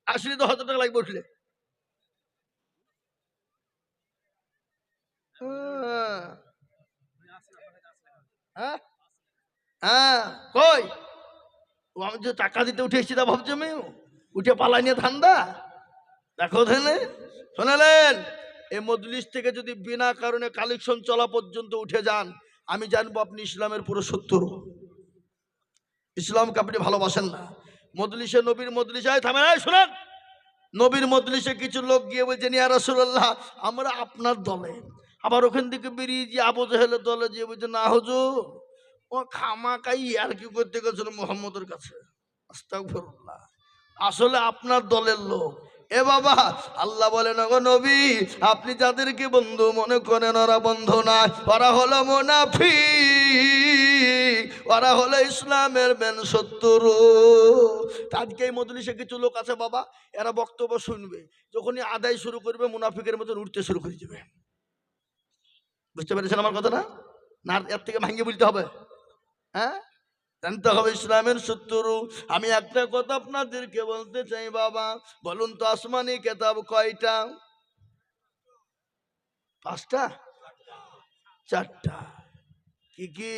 আসলে 10,000 টাকা লাগবে উঠলে। হ্যাঁ হ্যাঁ, কই ও আমি যে টাকা দিতে উঠে এসেছি তা ভাবছি আমি উঠে পালাই নিয়ে ধান্দা। দেখো ধেনে শোনালেন, এই মজলিস থেকে যদি বিনা কারণে কালেকশন চলা পর্যন্ত উঠে যান, আমি জানবো আপনি ইসলামের পুরো শত্রু, ইসলামকে আপনি ভালোবাসেন না। মজলিসে, নবীর মজলিসে থামেন, শোনেন, নবীর মজলিসে কিছু লোক গিয়ে বলছেন ইয়া রাসূলুল্লাহ আমরা আপনার দলে। আবার ওখান থেকে বেরিয়ে যে আবু জাহেলের দলে যে বলছে না হুজুর ও খামাকাই আর কি করতে গেছিল মুহাম্মদের কাছে। আস্তাগফিরুল্লাহ, আসলে আপনার দলের লোক। এ বাবা, আল্লাহ বলেন গো নবী আপনি যাদেরকে বন্ধু মনে করেন ওরা বন্ধু না, ওরা হলো মুনাফিক, ওরা হলো ইসলামের মেন শত্রু। আজকে এই মজলিসে কিছু লোক আছে বাবা, এরা বক্তব্য শুনবে, যখনই আদায় শুরু করবে মুনাফিকের মতন উঠতে শুরু করে দেবে। বুঝতে পেরেছেন আমার কথা না? না এর থেকে ভাঙিয়ে বলতে হবে? হ্যাঁ, জানতে হবে ইসলামের শত্রু। আমি একটা কথা আপনাদেরকে বলতে চাই বাবা, বলুন তো আসমানি কিতাব কয়টা? 5টা? 4টা। কি কি?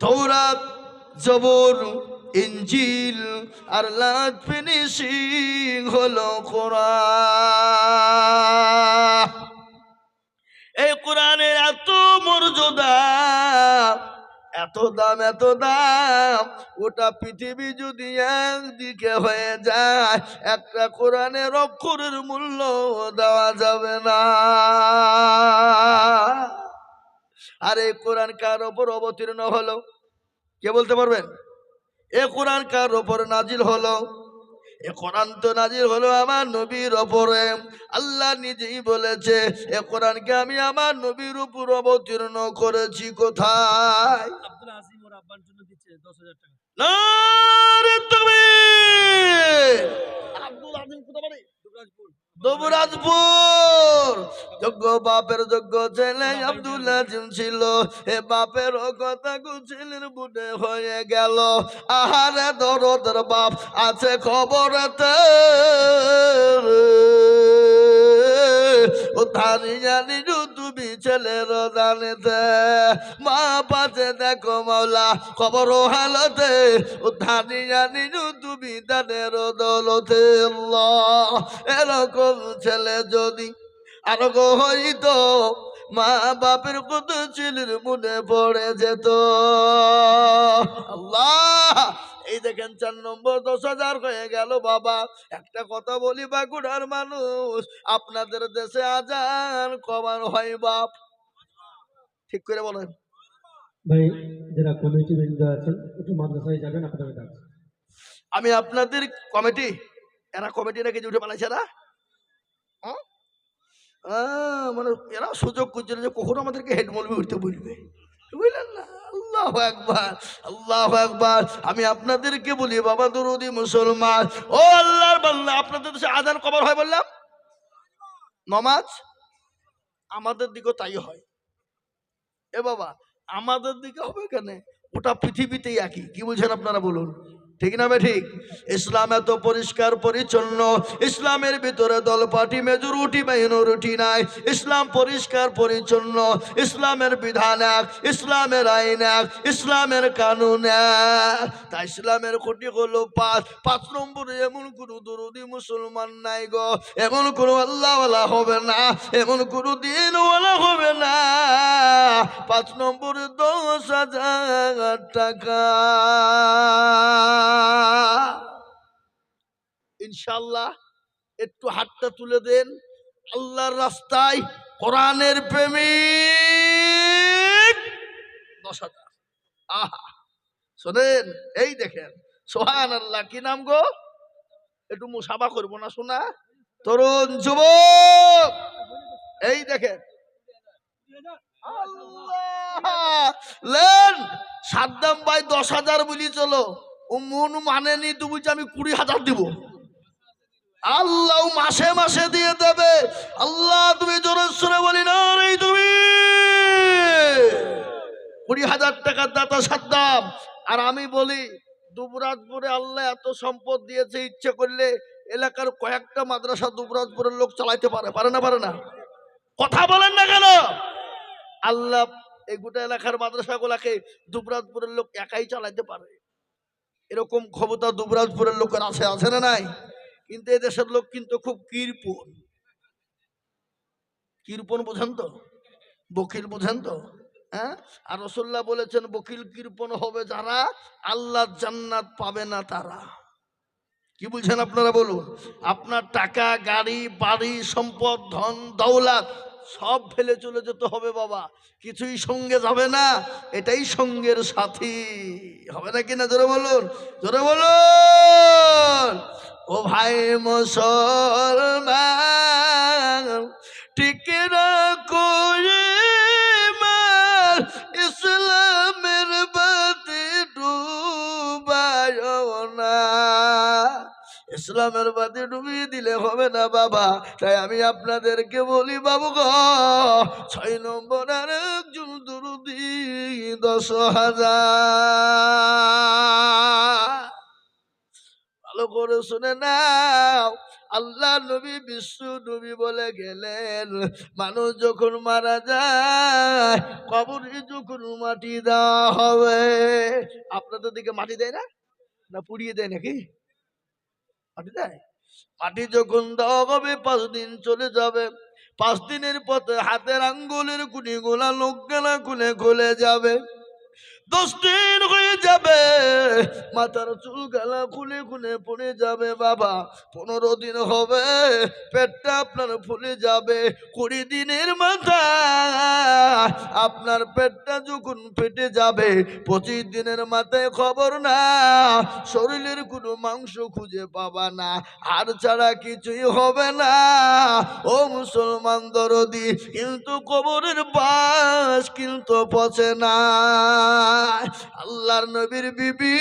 তৌরাত, জবর, ইনজিল, আর লাস্ট ফিনিশিং হলো কোরআন। এই কোরআনের এত মর্যাদা, এত দাম, এত দাম, ওটা পৃথিবী যদি একদিকে হয়ে যায়, একটা কোরআনের অক্ষরের মূল্য দেওয়া যাবে না। আর এই কোরআন কার ওপর অবতীর্ণ হলো কে বলতে পারবেন? এ কোরআন কার ওপর নাজিল হলো? এ কোরআন তো নাজিল হলো আমার নবীর ওপরে। আল্লাহ নিজেই বলেছে এ কোরআনকে আমি আমার নবীর উপর অবতীর্ণ করেছি। কোথায়? আব্দুল আজিম ওর আব্বার জন্য দিচ্ছে 10,000 টাকা। নারে তাকবীর! আব্দুল আজিম কোথা বাড়ি? দুবরাজপুর। দুবরাজপুর। যোগ্য বাপের যোগ্য ছেলে আব্দুল আজিম ছিল। এ বাপের কথা ছেলের বুড়ে হয়ে গেল। আহারে দরদের বাপ আছে খবরেতে, ও ধানি জানি তুমি ছেলের জানেতে। মা পাশে দেখো মাওলা খবর হালতে, ও ধানি জানি তুমি দানের দৌলতে। আল্লাহ, এরকম ছেলে যদি আর গো হইতো, মা বাপের কত ছেলের মনে পড়ে যেত। আল্লাহ, এই দেখেন 4 নম্বর 10,000 হয়ে গেল। বাবা একটা কথা বলি বাঁকুড়ার মানুষ, আপনাদের দেশে আজান কবার হয় বাপ? ঠিক করে বলেন। ভাই যারা কমিটি বৃন্দ আছেন একটু মাদ্রাসায় যাবেন, আপনাদের কাছে আমি আপনাদের কমিটি, এরা কমিটি নাকি উঠে পালাইছে না? মানে এরা সুযোগ করছে যে কখন আমাদেরকে হেড মলবি উঠতে বলবে, বুঝলেন না? আল্লাহু আকবার, আল্লাহু আকবার। আমি আপনাদেরকে বলি বাবা দরুদি মুসলমান, ও আল্লাহর বান্দা, আপনাদের দেশে আজান কবার হয় বললাম? নমাজ আমাদের দিকেও তাই হয়। এ বাবা, আমাদের দিকে হবে কেন? ওটা পৃথিবীতেই একই। কি বলছেন আপনারা বলুন, ঠিক না বে ঠিক? ইসলাম এত পরিষ্কার পরিচ্ছন্ন, ইসলামের ভিতরে দল পার্টি মেজরিটি মাইনরিটি নাই। ইসলাম পরিষ্কার পরিচ্ছন্ন, ইসলামের বিধান এক, ইসলামের আইন এক, ইসলামের কানুন এক। তাই ইসলামের খুঁটি হলো 5 নম্বরে এমন কোনো দরুদি মুসলমান নাই গো, এমন কোনো আল্লাহওয়ালা হবে না, এমন কোনো দিনওয়ালা হবে না 5 নম্বরে 10,000 টাকা। ইনশাআল্লাহ একটু হাতটা তুলে দেন আল্লাহর রাস্তায়, কোরআনের প্রেমিক 10,000। আহা, শোনেন, এই দেখেন সুবহানাল্লাহ। কি নাম গো? একটু মুসাফা করবো না শোনা? তরুণ যুবক, এই দেখেন লেন সাদ্দাম ভাই 10,000 বলি চলো, ও মন মানেনি, তুমি আমি 20,000 দিব। আল্লাহ মাসে মাসে দিয়ে দেবে। আল্লাহ তুমি জোরে সুরে বলি না রে, তুমি 20,000 টাকার দাতা সাদ্দাম। আর আমি বলি দুবরাজপুরে আল্লাহ এত সম্পদ দিয়েছে, ইচ্ছে করলে এলাকার কয়েকটা মাদ্রাসা দুবরাজপুরের লোক চালাইতে পারে, পারে না? পারে না? কথা বলেন না কেন? আল্লাহ এই গোটা এলাকার মাদ্রাসাগুলাকে দুবরাজপুরের লোক একাই চালাইতে পারে, এরকম ক্ষমতা দুবরাজপুরের লোকের আছে, আছে না নাই? কিন্তু এই দেশের লোক কিন্তু খুব কৃপণ। কৃপণ বোঝেন তো? বকিল বোঝেন তো? হ্যাঁ, আর রাসূলুল্লাহ বলেছেন বকিল কৃপণ হবে যারা, আল্লাহ জান্নাত পাবে না তারা। কি বলছেন আপনারা বলুন? আপনার টাকা, গাড়ি, বাড়ি, সম্পদ, ধন দৌলত সব ফেলে চলে যেতে হবে বাবা, কিছুই সঙ্গে যাবে না। এটাই সঙ্গের সাথী হবে না কিনা? জোরে বলুন, জোরে বলুন। ও ভাই মুসলমান, টিকে রাখো ঈমান, ইসলামের বাতি ডুবায়ও না। ইসলামের বাতি ডুবিয়ে দিলে হবে না বাবা। তাই আমি আপনাদেরকে বলি বাবু গো, 6 নম্বর আর একজন দরুদি 10,000। ভালো করে শুনে নাও, আল্লাহ নবী বিশ্ব নবী বলে গেলেন, মানুষ যখন মারা যায় কবরে যখন মাটি দেওয়া হবে, আপনাদের দিকে মাটি দেয় না, না পুড়িয়ে দেয় নাকি? মাটি দেয়। মাটি যখন দেওয়া হবে 5 দিন চলে যাবে, 5 দিনের পথে হাতের আঙ্গুলের কুড়িগুলা লোক গেলা খুলে খুলে যাবে। 10 দিন হয়ে যাবে, মাথার চুল গালা খুলে খুলে পড়ে যাবে বাবা। 15 দিন হবে, পেটটা আপনার ফুলে যাবে। 20 দিনের মাথা আপনার পেটটা যখন ফেটে যাবে, 25 দিনের মাথায় খবর না, শরীরের কোনো মাংস খুঁজে পাবা না, হাড় ছাড়া কিছুই হবে না। ও মুসলমান দরদি, কিন্তু কবরের বাস কিন্তু পচে না। আল্লাহর নবীর বিবি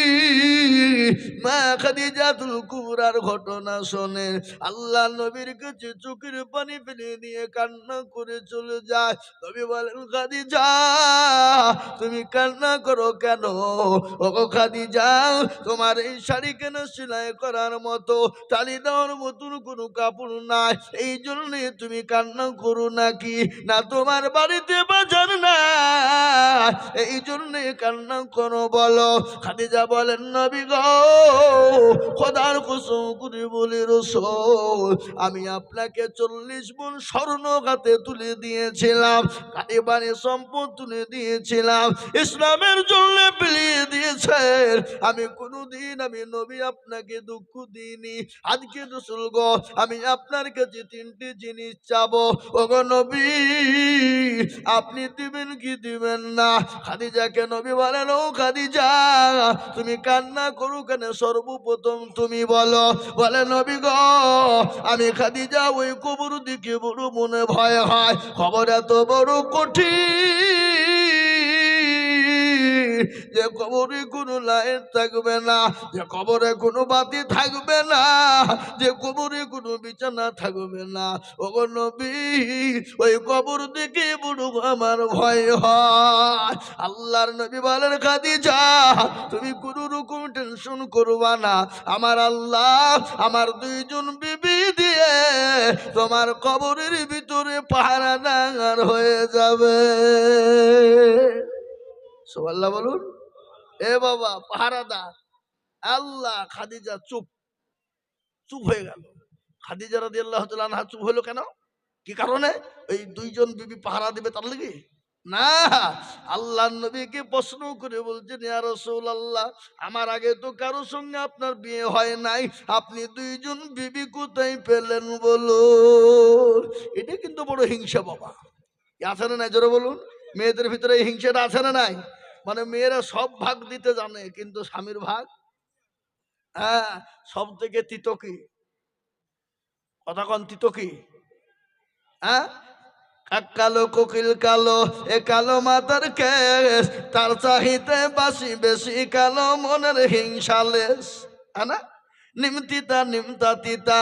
মা খাদিজাতুল কুবরার ঘটনা শোনে আল্লাহর নবীর কাছে চোখের পানি ফেলে দিয়ে কান্না করে চলে যায়। নবী বলেন, খাদিজা তুমি কান্না করো কেন? ওগো খাদিজা, তোমার এই শাড়ি কেন সেলাই করার মতো, তালি দেওয়ার মতন কোনো কাপড় নাই, এই জন্য তুমি কান্না করো নাকি? না তোমার বাড়িতে বাজার না, এই জন্য কান্না করো বলো? খাদিজা বলেন, নবী গো, খোদার কসম করে বলি রাসূল, আমি আপনাকে 40 মণ স্বর্ণ হাতে তুলে দিয়েছিলাম, কারিবারে সম্পদ তুলে দিয়েছিলাম, ইসলামের জন্য বিলিয়ে দিয়েছেন। আমি কোনোদিন আমি নবী আপনাকে দুঃখ দিইনি। আজকে রাসূল গো, আমি আপনার কাছে 3টি জিনিস চাবো। ওগো নবী, আপনি দিবেন কি দিবেন না? খাদিজাকে নবী বলেন, ও খাদিজা, তুমি কান্না করো কেন? সর্বপ্রথম তুমি বলো। বলে, নবী গো, আমি খাদিজা ওই কবর দিকে বড় মনে ভয় হয়, খবর এত বড় কঠিন যে কবরে কোনো লাইট থাকবে না, যে কবরে কোনো বাতি থাকবে না, যে কবরে কোনো বিছানা থাকবে না। ওগো নবী, ওই কবর দিকে বড় আমার ভয় হয়। আল্লাহর নবী বলেন, খাদিজা তুমি কোনো রকম টেনশন করবা না, আমার আল্লাহ আমার 2 জন বিবি দিয়ে তোমার কবরের ভিতরে পাহারাদার হয়ে যাবে। সুবহানাল্লাহ বলুন। এ বাবা, পাহারাদার। আল্লাহ। খাদিজা চুপ চুপ হয়ে গেল। খাদিজা রাদিয়াল্লাহু তাআলা আনহা চুপ হলো কেন? কি কারণে? এই 2 জন বিবি পাহারা দিবে তার লাগি না। আল্লাহর নবীকে প্রশ্ন করে বলছেন, ইয়া রাসূলুল্লাহ, আমার আগে তো কারো সঙ্গে আপনার বিয়ে হয় নাই, আপনি 2 জন বিবি কোথায় পেলেন বলুন? এটা কিন্তু বড় হিংসা বাবা। আছে না নাই? জোরে বলুন। মেয়েদের ভিতরে এই হিংসাটা আছে না নাই? মানে মেয়েরা সব ভাগ দিতে জানে, কিন্তু স্বামীর ভাগ, হ্যাঁ, সব থেকে তিতো কি? কথা কন, তিতো কি? হ্যাঁ, কাক কালো কোকিল কালো, এ কালো মাথার কেশ, তার চাহিতে বাসি বেশি কালো মনের হিংসালেশ। হ্যাঁ না? নিমতিতা নিমতা তিতা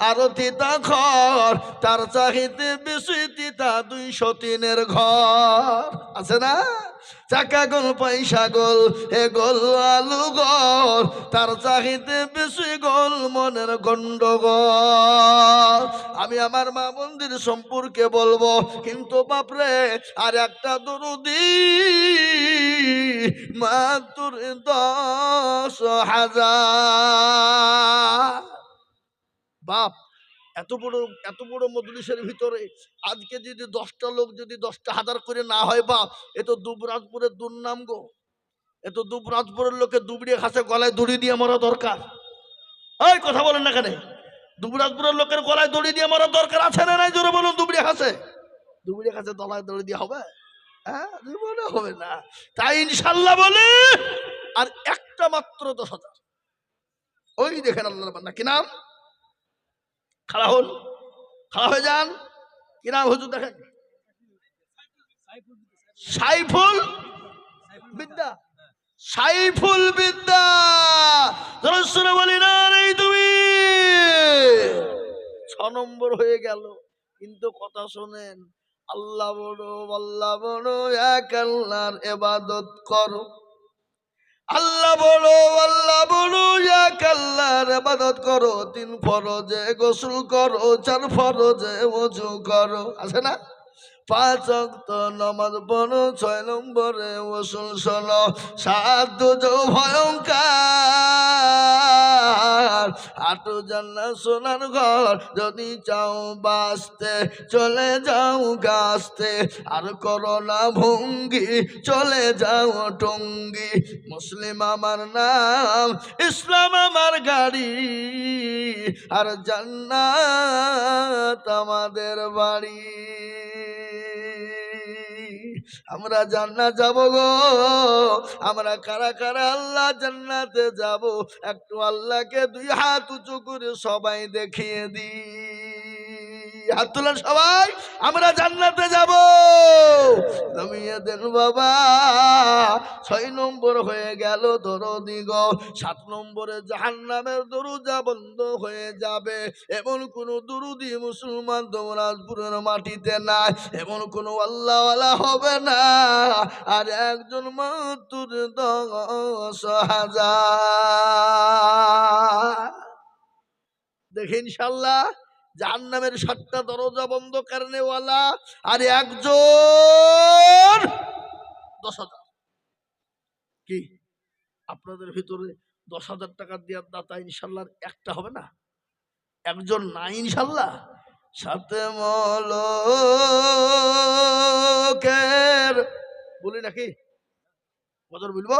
আরো তিতা ঘর, তার চাহিতে বেশি তিতা 203-এর ঘর। আছে না? চাকা গোল পয়সা গোল, এ গোল আলু গোল, তার চাহিতে বেশি গোল মনের গন্ডগোল। আমি আমার মা মন্দির সম্পর্কে বলবো, কিন্তু বাপরে আর একটা দরুদি মাত্র 10,000। বাপ, এত বড় মজলিসের ভিতরে আজকে যদি 10টা লোক যদি 10টা হাজার করে না হয় বাপ, এ তো দুবরাজপুরের দুর্নাম গো। এ তো দুবরাজপুরের লোকে দুবড়িয়ে খাসে গলায় দড়ি দিয়ে মারা দরকার। এই কথা বলেন না কেন? দুবরাজপুরের লোকের গলায় দড়ি দিয়ে মারা দরকার আছে না নাই? জোরে বলুন। দুবড়িয়া খাসে গলায় দড়ি দিয়ে হবে? হ্যাঁ, জীবনে হবে না। তাই ইনশাল্লাহ বলে, আর একটা মাত্র 10,000। ওই দেখেন আল্লাহর বান্দা, কি নাম? খাড়া হন, খাড়া হয়ে যান। কি নাম হুজুর? দেখেন, সাইফুল বিদ্যা। সাইফুল বিদ্যা। দর্শনে বলি না রে তুমি 6 নম্বর হয়ে গেল। কিন্তু কথা শোনেন, আল্লাহ বড়, আল্লাহ বড়, এক আল্লাহর ইবাদত করো, আল্লাহ বলো এক আল্লাহর ইবাদত করো, 3 ফরজে গোসল করো, 4 ফরজে ওযু করো, আছে না? 5 ওয়াক্ত নামাজ পড়ো, 6 নম্বরে ওসুল শোনো, 7 দুজো ভয়ঙ্কর, 8 জান্নাত সোনার ঘর, যদি চাও বাঁচতে চলে যাও গাছতে, আর করো না ভঙ্গি চলে যাও টঙ্গি, মুসলিম আমার নাম, ইসলাম আমার গাড়ি, আর জান্নাত আমাদের বাড়ি। আমরা জান্নাত যাব গো, আমরা কারা কারা আল্লাহ জান্নাতে যাব, একটু আল্লাহকে 2 হাত উঁচু করে সবাই দেখিয়ে দি। হাত তুলেন সবাই, আমরা জান্নাতে যাব। নামিয়ে দেন বাবা। 6 নম্বর হয়ে গেল দরদি গো, 7 নম্বরে জাহান্নামের দরজা বন্ধ হয়ে যাবে। এমন কোন দরুদি মুসলমান দৌরাজপুরের মাটিতে নাই, এমন কোন আল্লাহওয়ালা হবে না। আর একজন মাত্র 10,000। দেখে ইনশাল্লাহ জাহান্নামের 7টা দরজা বন্ধ করনেওয়ালা আর একজন 10,000। কি আপনাদের ভিতরে 10,000 টাকা দেওয়ার দাতা ইনশাল্লাহ একটা হবে না? একজন নাই ইনশাল্লাহ? সাথে মলকের বলি নাকি বদর বলবো?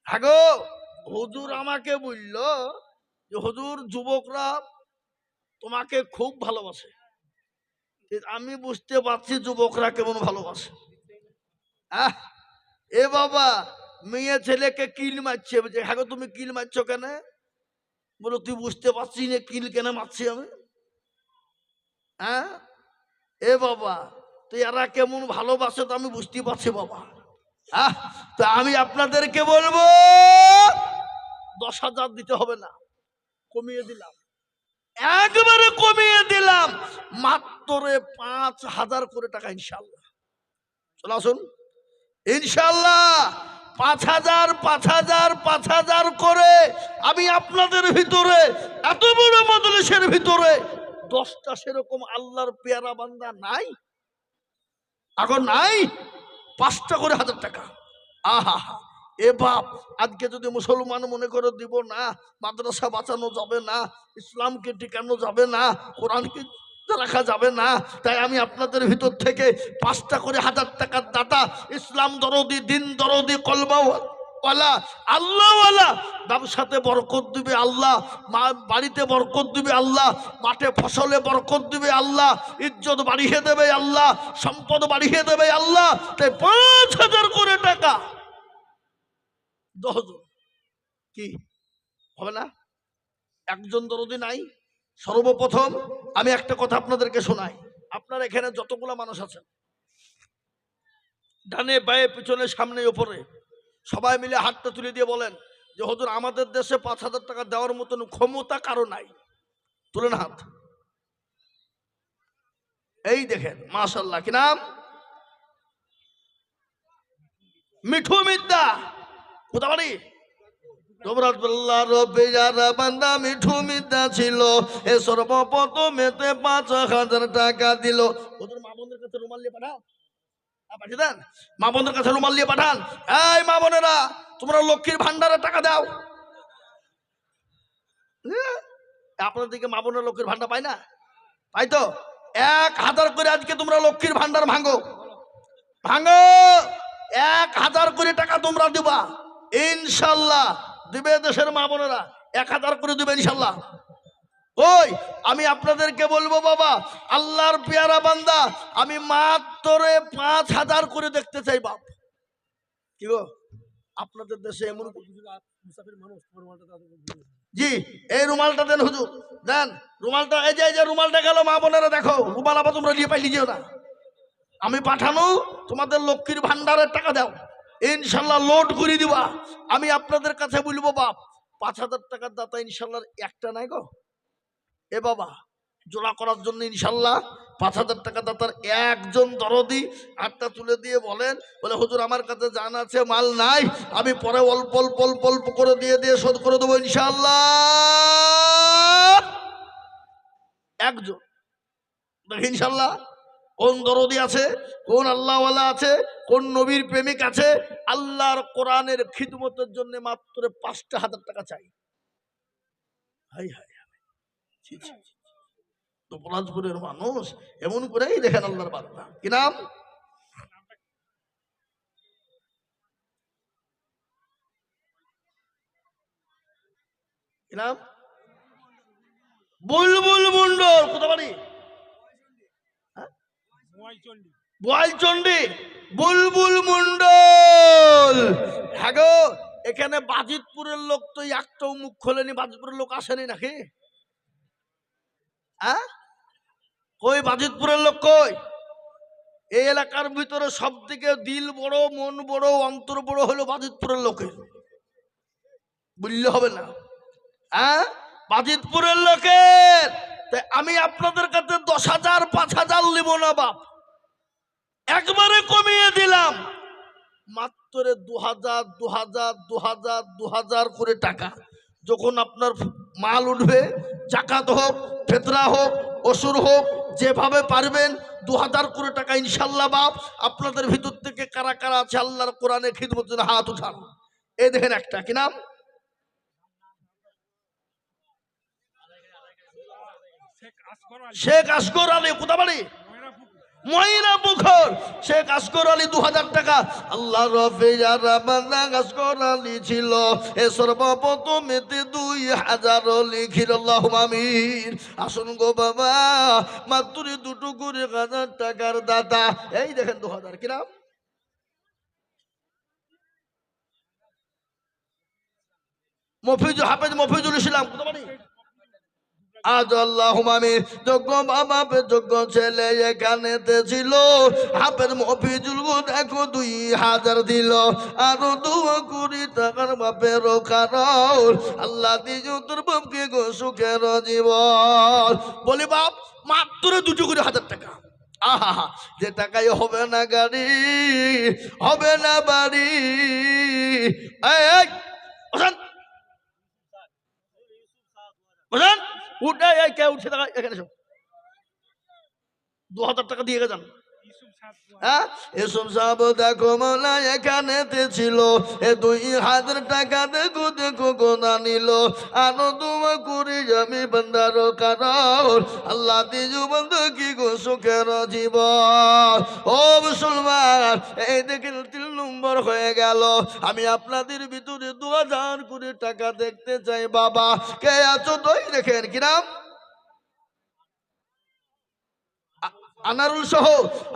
হ্যাঁ গো, হুজুর আমাকে বলল যে হুজুর যুবকরা তোমাকে খুব ভালোবাসে। আমি বুঝতে পারছি যুবকরা কেমন ভালোবাসে। এ বাবা, মেয়ে ছেলেকে কিল মারছে, বলছে হ্যাঁ গো তুমি কিল মারছো কেন? বলো তুই বুঝতে পারছিস না কিল কেন মারছি আমি? হ্যাঁ এ বাবা, তুই এরা কেমন ভালোবাসে তো আমি বুঝতে পারছি বাবা। তো আমি আপনাদেরকে বলবো 10,000 দিতে হবে না, কমিয়ে দিলাম, একবারে কমিয়ে দিলাম, মাত্র 5,000 করে টাকা ইনশাল্লাহ। চলে আসুন ইনশাল্লাহ, 5,000 5,000 5,000 করে আমি আপনাদের ভিতরে, এত বড় মজলিসের ভিতরে 10টা সেরকম আল্লাহর পেয়ারা বান্দা নাই? এখন নাই? 5টা করে 1,000 টাকা। আহা এ বাপ, আজকে যদি মুসলমান মনে করে দিব না, মাদ্রাসা বাঁচানো যাবে না, ইসলামকে টিকানো যাবে না, কোরআনকে রাখা যাবে না, তাই আমি আপনাদের ভিতর থেকে 5টা করে 1,000 টাকার দাতা, ইসলাম দরদি, দিন দরদি, কলমাওয়ালা, আল্লাহওয়ালা, ব্যবসাতে বরকত দিবে আল্লাহ, বাড়িতে বরকত দিবে আল্লাহ, মাঠে ফসলে বরকত দিবে আল্লাহ, ইজ্জত বাড়িয়ে দেবে আল্লাহ, সম্পদ বাড়িয়ে দেবে আল্লাহ, তাই 5,000 করে টাকা 10 জন। কি হবে না? একজন দরদি নাই? সর্বপ্রথম আমি একটা কথা আপনাদেরকে শোনাই। আপনার এখানে যতগুলো মানুষ আছেন, ডানে বায়ে পিছনে সামনে উপরে, সবাই মিলে হাতটা তুলে দিয়ে বলেন যে হুজুর আমাদের দেশে 5,000 টাকা দেওয়ার মতন ক্ষমতা কারো নাই। তুলেন হাত। এই দেখেন মাশাআল্লাহ, কি নাম? মিঠু মিদ্দা। কোথা বাড়ি? বান্দা মিঠু মিদ্দা ছিল, এ সর্বপ্রথমেতে 5,000 টাকা দিল। ওদের মা বোনদের কাছে রুমাল দিয়ে পাঠাও, পাঠিয়ে দেন, মা বোনদের কাছে রুমাল দিয়ে পাঠান। এই মা বোনেরা, তোমরা লক্ষ্মীর ভান্ডারে টাকা দাও। আপনার দিকে মা বোনের লক্ষ্মীর ভান্ডার পাই না? পাই তো? 1,000 করে আজকে তোমরা লক্ষ্মীর ভান্ডার ভাঙো, ভাঙো। 1,000 করে টাকা তোমরা দিবা ইনশাল্লাহ। দিবে দেশের মা বোনেরা, 1,000 করে দিবে ইনশাল্লাহ। ওই আমি আপনাদেরকে বলবো বাবা, আল্লাহর পেয়ারা বান্দা, আমি মাত্র 5,000 করে দেখতে চাই বাপ। কি গো আপনাদের দেশে এমন জি, এই রুমালটা দেন হুজুর, দেন রুমালটা। এই যে রুমালটা গেল, মা বোনেরা দেখো, রুমাল আবার তোমরা নিয়ে পাইলি যেও না। আমি পাঠানো তোমাদের লক্ষ্মীর ভান্ডারের টাকা দাও, ইনশাল্লাহ লোড করে দিবা। আমি আপনাদের কাছে বলবো বাপ, 5,000 টাকার দাতা ইনশাল্লাহ একটা নাই গো। এ বাবা, জোড়া করার জন্য ইনশাল্লাহ 5,000 টাকা দাতার একজন দরদি হাতটা তুলে দিয়ে বলেন, বলে হুজুর আমার কাছে জান আছে, মাল নাই, আমি পরে অল্প অল্প অল্প অল্প করে দিয়ে শোধ করে দেবো ইনশাআল্লাহ। একজন দেখি ইনশাআল্লাহ। কোন দরদি আছে, কোন আল্লাহওয়ালা আছে, কোন নবীর প্রেমিক আছে আল্লাহর কোরআনের খিদমতের জন্য মাত্র 5,000 টাকা চাই? হাই হাই, ছি ছি, তো পলাশপুরের মানুষ এমন করেই দেখেন আল্লাহর বান্দা। কি নাম? কি নাম? বুলবুল মন্ডল। কোথা বাড়ি? বোয়ালচন্ডী। বুলবুল মন্ডল। হ্যাঁ গো, এখানে বাজিতপুরের লোক তো একটাও মুখ খোলেনি। বাজিতপুরের লোক আসেনি নাকি? হ্যাঁ, কই বাজিতপুরের লোক কই? এই এলাকার ভিতরে সব থেকে দিল বড়, মন বড়, অন্তর বড় হলো বাজিতপুরের লোকের। বুঝলে হবে না? হ্যাঁ, বাজিতপুরের লোকের। তাই আমি আপনাদের কাছে 10,000 5,000 নিব না বাপ, একবারে কমিয়ে দিলাম মাত্র 2,000 2,000 2,000 2,000 করে টাকা। যখন আপনার মাল উঠবে, জাকাত হোক, ফেতরা হোক, অসুর হোক, যেভাবে পারবেন 2,000 করে টাকা ইনশাল্লাহ বাপ। আপনাদের ভিতর থেকে কারা কারা আছে আল্লাহর কোরআনে খিদমত জন্য হাত উঠান। এই দেখেন একটা, কি নাম? শেখ আসগর আলী। কোথা বাড়ি? ময়না পুকুর। শেখ আসগর আলী 2,000 টাকা। আল্লাহ রবে আসগর আলী ছিল এ সর্বপ্রথমেতে 2,000 লিখির। আল্লাহুম্মা আমিন। আসুন গো বাবা, মাত্র 2 করে 1,000 টাকার দাতা। এই দেখেন 2,000। কি নাম? মফিজুল, হাফেজ মফিজুল ইসলাম। কোথা বাড়ি? আজ আল্লাহুম্মা আমিন। যোগ্য বাবা পে যোগ্য ছেলে এখানেতে ছিল, হাফেজ মফিজুল গো দেখো 2,000 দিল। আরো দোয়া করি টাকার বাপের কারণ আল্লাহ দিও তোর বাপকে গো সুখের জীবন। বলি বাপ, মাত্র 2 করে 1,000 টাকা। আহা, যে টাকায় হবে না গাড়ি, হবে না বাড়ি। এই এই বসান, বসান, উঠে এই কে উঠছে টাকা এখানে সব 2,000 টাকা দিয়ে যান। হ্যাঁ, এসব সব দেখো মৌলা এখানেতে ছিল এ 2,000 টাকা দেখো দেখো গোনা নিল। আনো দোয়া করি আমি বান্দার কারণ আল্লাহ দিজু বন্ধু কি গো সুখের জীবন। ও মুসলমান, এই দেখেন 3 নম্বর হয়ে গেল। আমি আপনাদের ভিতরে 2,000 করে টাকা দেখতে চাই বাবা। কে আছো তুই? দেখেন কি নাম? আনারুল সহ।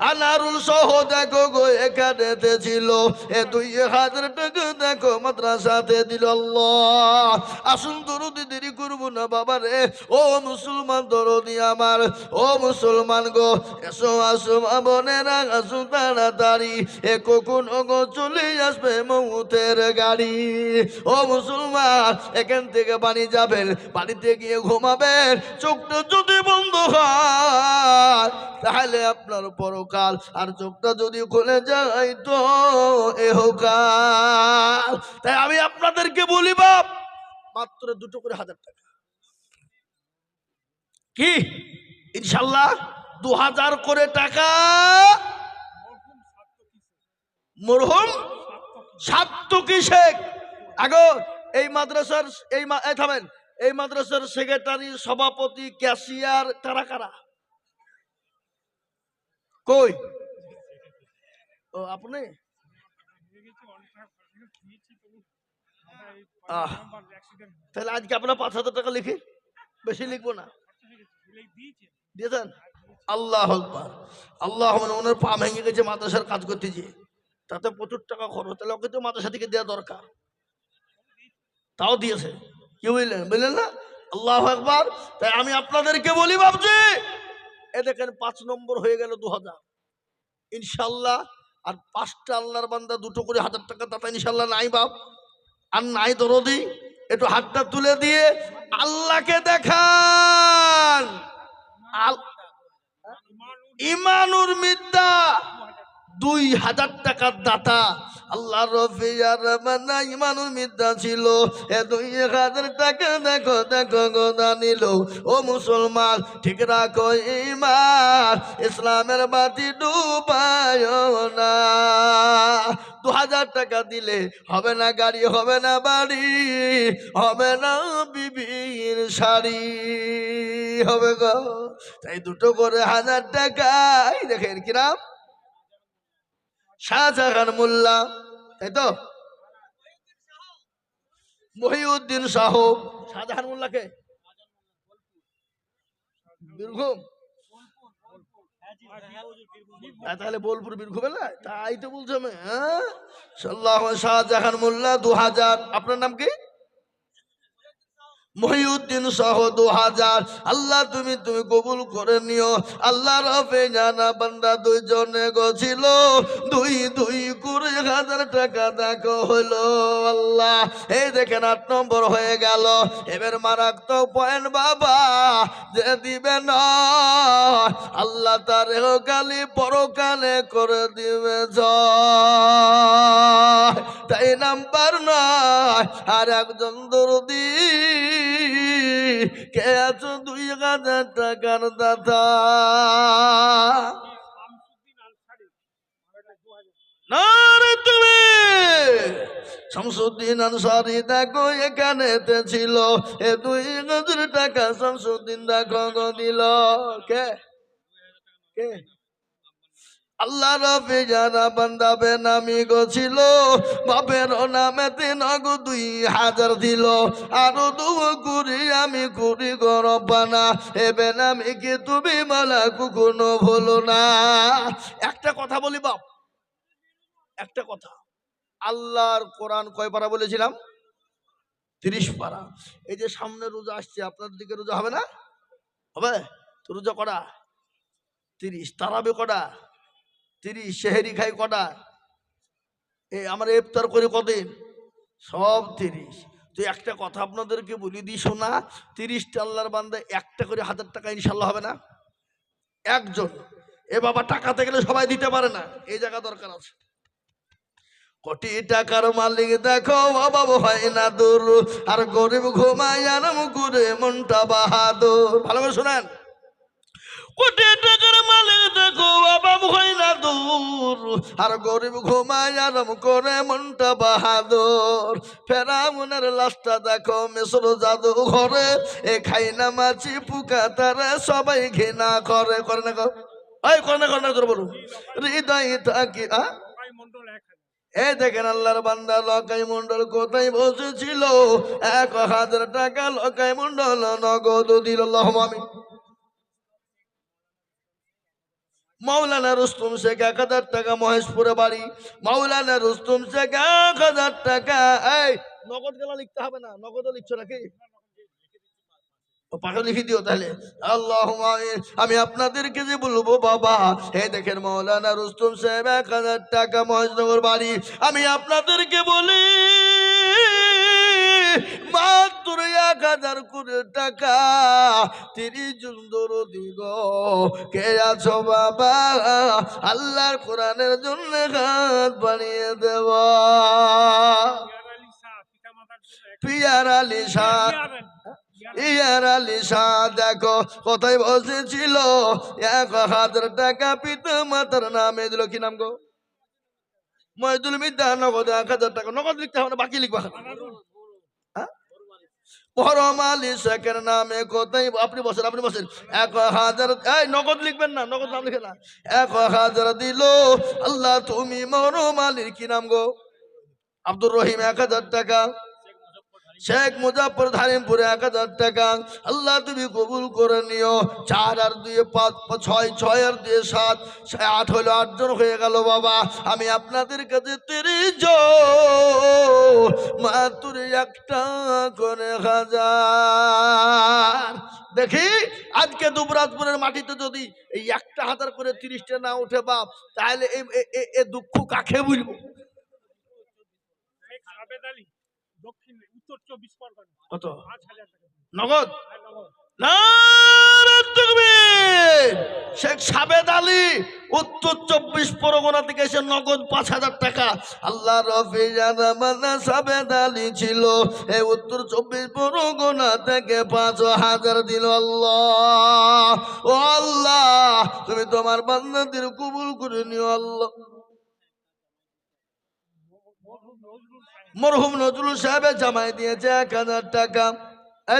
আনারুল সহ দেখো গো এখানেতে ছিল এ 2,000 টাকা দেখো মাদ্রাসাতে দিল। আল্লাহ, আসুন দরদি দেরি করবো না বাবা রে। ও মুসলমান দরদি আমার, ও মুসলমান গো, এসো আসো বোনেরা, আসো তাড়াতাড়ি, এ কখন গো চলে আসবে মৌতের গাড়ি। ও মুসলমান, এখান থেকে বাড়ি যাবেন, বাড়িতে গিয়ে ঘুমাবেন, চোখটা যদি বন্ধ হয় তাহলে আপনার পরকাল, আর চোখটা যদি খুলে যায় তো এহকাল। তাই আমি আপনাদেরকে বলি বাপ, মাত্র 2 করে 1,000 টাকা। কি ইনশাল্লাহ 2,000 করে টাকা মরহুম সাত্তকি শেখ। আগো এই মাদ্রাসার এই থামেন, এই মাদ্রাসার সেক্রেটারি, সভাপতি, ক্যাশিয়ার কারা কারা? কই? ও আপনি? তাহলে আজকে আপনার 5,000 টাকা লিখি, বেশি লিখবো না। দিয়েছেন? আল্লাহ আকবার। আল্লাহ, ওনার পা ভেঙে গেছে মাদ্রাসার কাজ করতে গিয়ে, তাতে প্রচুর টাকা খরচ, তাহলে ওকে তো মাদ্রাসা থেকে দেওয়া দরকার। তাও দিয়েছে। কি বুঝলেন? বুঝলেন না? আল্লাহ আকবার। তাই আমি আপনাদেরকে বলি বাবজি, এ দেখেন 5 নম্বর হয়ে গেল 2,000 ইনশাল্লাহ। আর 5টা আল্লাহর বান্দা 2 করে 1,000 টাকা দাতা ইনশাল্লাহ নাই বাপ, আর নাই দরদি। একটু হাতটা তুলে দিয়ে আল্লাহকে দেখান। ইমানুর মিদ্দা 2000 টাকার দাতা আল্লাহ রফিয়ার মানা ইমানুল মিদ্দা ছিল এ 2000 টাকা দেখো দেখো গোদা নিল ও মুসলমান ঠিক রাখো ইমান ইসলামের বাতি ডুবায় না 2000 টাকা দিলে হবে না গাড়ি হবে না বাড়ি হবে না বিবির শাড়ি হবে গো তাই দুটো করে 1000 টাকা এই দেখেন কিরাম শাহজাহান মোল্লা তাই তো মহিউদ্দিন শাহ শাহজাহান মোল্লাকে বীরভূম তাহলে বোলপুর বীরভূমে না তাই তো বলছো আমি হ্যাঁ শাহজাহান মোল্লা 2000 আপনার নাম কি মহিউদ্দিন সহ 2000 আল্লাহ তুমি কবুল করে নিও আল্লাহ রবে জানা বান্দা দুইজনে গছিল 2 করে 1000 টাকা দেখো হলো আল্লাহ এই দেখেন 8 নম্বর হয়ে গেল এবার মারাত্মক পয়েন্ট বাবা যে দিবে না আল্লাহ তার কালি পরকালে করে দিবে জয় তাই নাম্বার নয় আর একজন দরদি কে আছো 2000 টাকার দাতা নারে তুমি শামসুদ্দিন আনসারী দেখো এখানে ছিল এ 2000 টাকা শামসুদ্দিন দেখো গো দিল কে কে আল্লাহ রবে জানা বান্দা বেনামি গছিল বাপের নামেতে নগদ 2000 দিল আরো 2 কুড়ি আমি কুড়ি গরবানা এ বেনামি কি তুমি মালা কখনো ভুলো না একটা কথা বলি বাপ একটা কথা আল্লাহর কোরআন কয় পারা বলেছিলাম 30 পারা এই যে সামনে রোজা আসছে আপনাদের দিকে রোজা হবে না হবে তো রোজা কটা 30 তারাবি কটা 30 সেহেরি খাই কটা এই আমরা ইফতার করি কদিন সব 30 তো একটা কথা আপনাদেরকে বলি দিই শোনা 30টা আল্লাহর বান্দা একটা করে 1000 টাকা ইনশাআল্লাহ হবে না একজন এ বাবা টাকাতে গেলে সবাই দিতে পারে না এই জায়গা দরকার আছে কোটি টাকার মালিক দেখো বাবা হয় না দূর আর গরিব ঘুমায় আরাম করে মনটা বাহাদুর ভালো করে শোনেন কোটি টাকার মালিক দেখো বাবা হয় না দূর আর গরিব ঘুমায় আরাম করে মনটা বাহাদুর ফেরাউনের লাশটা দেখো মিশর জাদু ঘরে এ খাই না মাছি পুকা তারা সবাই ঘৃণা করে করে না করে না তোর বলুন হৃদয় থাকি এই দেখেন আল্লাহর বান্দা লকাই মন্ডল কোথায় বসেছিল 1000 টাকা লকাই মন্ডল নগদ দিল আল্লাহুম্মা আমিন মাওলানা রুস্তম শেখ 1000 টাকা মহেশপুরে বাড়ি মাওলানা রুস্তম শেখ 1000 টাকা এই নগদ গেলা লিখতে হবে না নগদও লিখছো নাকি পাঠা লিখে দিও তাহলে আল্লাহুম্মা আমিন আমি আপনাদেরকে যে বলবো বাবা এই দেখেন মাওলানা রুস্তম সাহেব 1000 টাকা মহেশনগর বাড়ি আমি আপনাদেরকে বলি মাত্র 1000 করে টাকা 30 জন দরদি গো কে আছো বাবা আল্লাহর কোরআনের জন্য হাত বাড়িয়ে দেব পিয়ার আলী শাহ ইয়ার আলী শাহ দেখো কোথায় বসেছিল 1000 টাকা পিতা মাতার নামে দিল কি নাম গো মহিদুল মিদ্দা নগদ 1000 টাকা নগদ লিখতে হবে না বাকি লিখবা পরম আলী শেখের নামে কোথায় আপনি বসেন 1000 এই নগদ লিখবেন না নগদ নাম লিখে না 1000 দিল আল্লাহ তুমি মরম আলীর কি নাম গো আব্দুর রহিম 1000 টাকা শেখ মুজাফর ধারিমপুরে 1000 টাকা আল্লাহ তুমি কবুল করে নিও 4 আর 2 5 6 6 আর 2 7 8 হলো 8 জন হয়ে গেল বাবা আমি আপনাদের কাছে 30 জন মাত্র একটা করে 1000 দেখি আজকে দুবরাজপুরের মাটিতে যদি এই একটা 1000 করে 30টা না উঠে বাপ তাহলে এই দুঃখ কাকে বলবো কত নগদ শেখ সাবেদ আলী উত্তর 24 পরগনা থেকে এসে নগদ 5,000 টাকা। আল্লাহ রফি জানা সাবেদ আলী ছিল, এই উত্তর 24 পরগনা থেকে 5,000 দিল। আল্লাহ, ও আল্লাহ, তুমি তোমার বান্দাদের কবুল করে নিও আল্লাহ। মরহুম নজরুল সাহেবের জামাই দিয়েছে 1,000 টাকা।